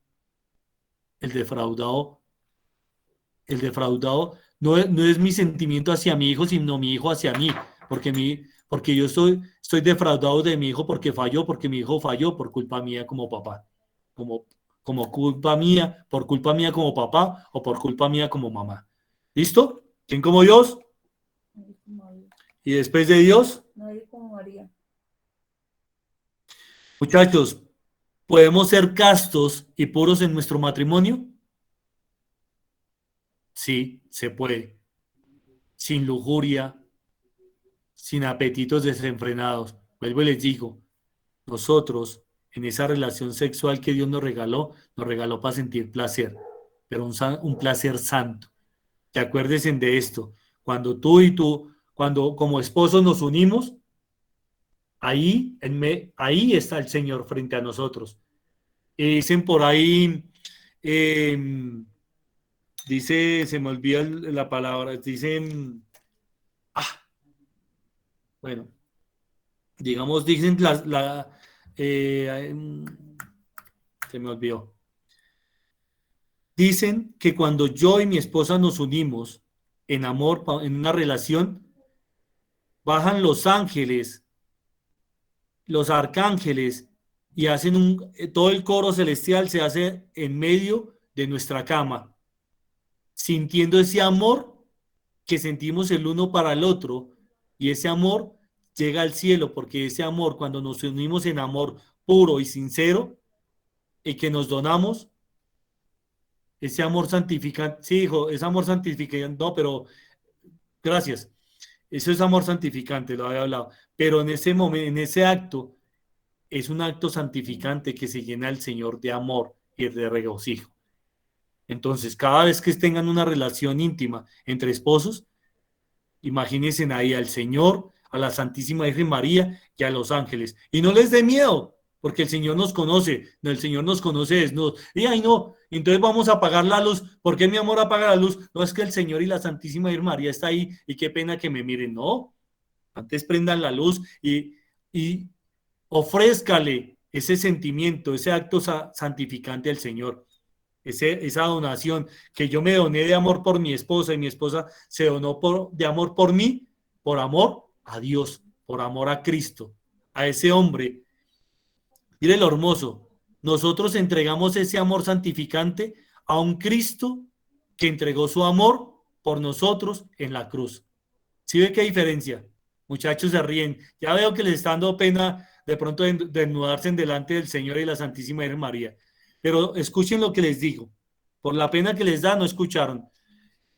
[SPEAKER 1] el defraudado, no es mi sentimiento hacia mi hijo, sino mi hijo hacia mí, porque yo estoy defraudado de mi hijo porque mi hijo falló por culpa mía como papá, como, como culpa mía, por culpa mía como papá o por culpa mía como mamá. ¿Listo? ¿Quién como Dios?
[SPEAKER 2] Nadie como Dios.
[SPEAKER 1] Y después de Dios,
[SPEAKER 2] Nadie como María.
[SPEAKER 1] muchachos, ¿podemos ser castos y puros en nuestro matrimonio? Sí, se puede. Sin lujuria, sin apetitos desenfrenados. Vuelvo y les digo, nosotros en esa relación sexual que Dios nos regaló para sentir placer, pero un placer santo. Que acuérdense de esto, cuando como esposos nos unimos, ahí está el Señor frente a nosotros. Y dicen por ahí, eh, dice, se me olvida la palabra, dicen, bueno, digamos, dicen eh, se me olvidó. Dicen que cuando yo y mi esposa nos unimos en amor, en una relación, bajan los ángeles, los arcángeles, y hacen todo el coro celestial se hace en medio de nuestra cama, sintiendo ese amor que sentimos el uno para el otro, y ese amor llega al cielo, porque ese amor, cuando nos unimos en amor puro y sincero, y que nos donamos, ese amor santificante, sí, hijo, es amor santificante, no, pero gracias, eso es amor santificante, lo había hablado, pero en ese momento, en ese acto, es un acto santificante que se llena el Señor de amor y de regocijo. Entonces, cada vez que tengan una relación íntima entre esposos, imagínense ahí al Señor, a la Santísima Virgen María y a los ángeles. Y no les dé miedo, porque el Señor nos conoce. No, el Señor nos conoce desnudos. Y ay, no, entonces vamos a apagar la luz. ¿Por qué mi amor apaga la luz? No, es que el Señor y la Santísima Virgen María está ahí y qué pena que me miren. No, antes prendan la luz y ofrézcale ese sentimiento, ese acto santificante al Señor. Esa donación que yo me doné de amor por mi esposa y mi esposa se donó de amor por mí, por amor a Dios, por amor a Cristo, a ese hombre. Mire lo hermoso, nosotros entregamos ese amor santificante a un Cristo que entregó su amor por nosotros en la cruz. ¿Sí ve qué diferencia? Muchachos se ríen, ya veo que les está dando pena de pronto desnudarse en delante del Señor y la Santísima Virgen María. Pero escuchen lo que les digo. Por la pena que les da, no escucharon.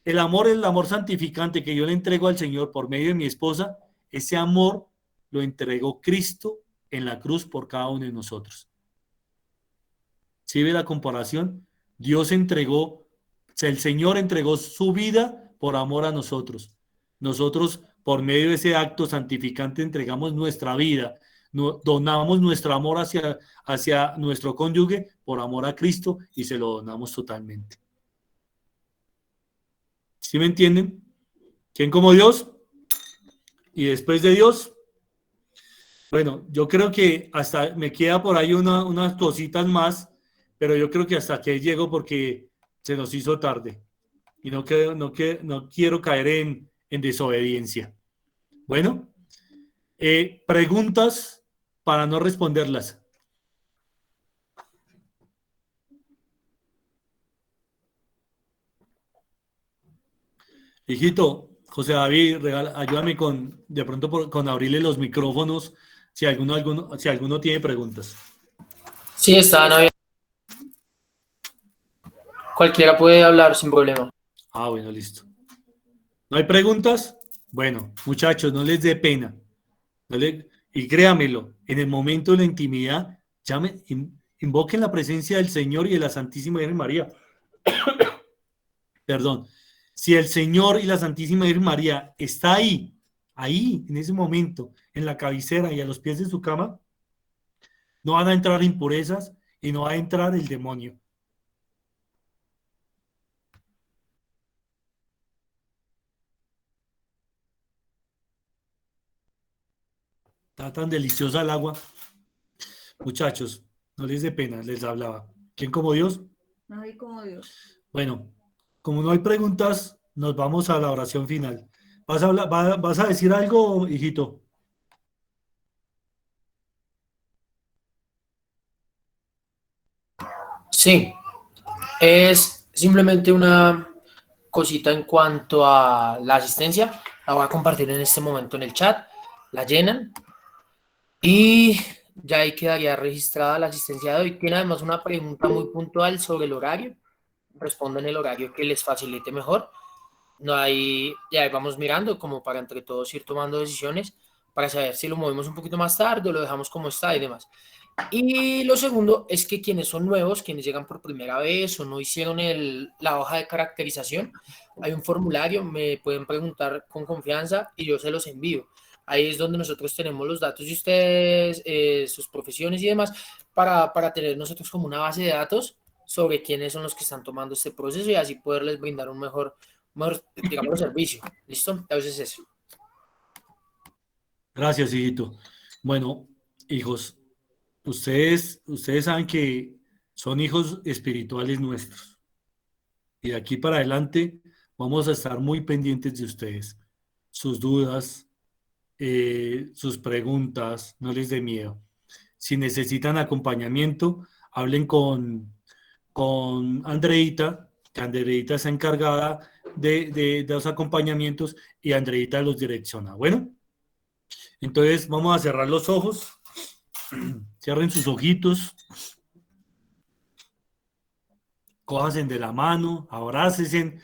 [SPEAKER 1] El amor es el amor santificante que yo le entrego al Señor por medio de mi esposa. Ese amor lo entregó Cristo en la cruz por cada uno de nosotros. ¿Sí ve la comparación? El Señor entregó su vida por amor a nosotros. Nosotros, por medio de ese acto santificante, entregamos nuestra vida, donamos nuestro amor hacia nuestro cónyuge por amor a Cristo y se lo donamos totalmente. ¿Sí me entienden? ¿Quién como Dios? Y después de Dios, bueno, yo creo que hasta me queda por ahí unas cositas más, pero yo creo que hasta aquí llego porque se nos hizo tarde y no quiero caer en desobediencia. Bueno, preguntas para no responderlas. Hijito, José David, ayúdame de pronto con abrirle los micrófonos si alguno tiene preguntas.
[SPEAKER 4] Sí, está bien. Cualquiera puede hablar sin problema.
[SPEAKER 1] Ah, bueno, listo. ¿No hay preguntas? Bueno, muchachos, no les dé pena. Y créamelo, en el momento de la intimidad, invoquen la presencia del Señor y de la Santísima Virgen María. Perdón. Si el Señor y la Santísima Virgen María está ahí, en ese momento, en la cabecera y a los pies de su cama, no van a entrar impurezas y no va a entrar el demonio. Está tan deliciosa el agua. Muchachos, no les dé pena, les hablaba. ¿Quién como Dios?
[SPEAKER 2] No hay como Dios.
[SPEAKER 1] Bueno, como no hay preguntas, nos vamos a la oración final. ¿Vas a decir algo, hijito?
[SPEAKER 4] Sí, es simplemente una cosita en cuanto a la asistencia. La voy a compartir en este momento en el chat. La llenan y ya ahí quedaría registrada la asistencia de hoy. Tiene además una pregunta muy puntual sobre el horario. Respondan el horario que les facilite mejor. No hay, ya ahí vamos mirando como para entre todos ir tomando decisiones para saber si lo movemos un poquito más tarde o lo dejamos como está y demás. Y lo segundo es que quienes son nuevos, quienes llegan por primera vez o no hicieron la hoja de caracterización, hay un formulario, me pueden preguntar con confianza y yo se los envío. Ahí es donde nosotros tenemos los datos de ustedes, sus profesiones y demás, para tener nosotros como una base de datos sobre quiénes son los que están tomando este proceso y así poderles brindar un mejor digamos, servicio. ¿Listo? Entonces eso.
[SPEAKER 1] Gracias, hijito. Bueno, hijos, ustedes saben que son hijos espirituales nuestros. Y de aquí para adelante vamos a estar muy pendientes de ustedes. Sus dudas, sus preguntas, no les dé miedo. Si necesitan acompañamiento, hablen con Andreita, que Andreita está encargada de los acompañamientos y Andreita los direcciona. Bueno, entonces vamos a cerrar los ojos. Cierren sus ojitos. Cójanse de la mano, abrácense.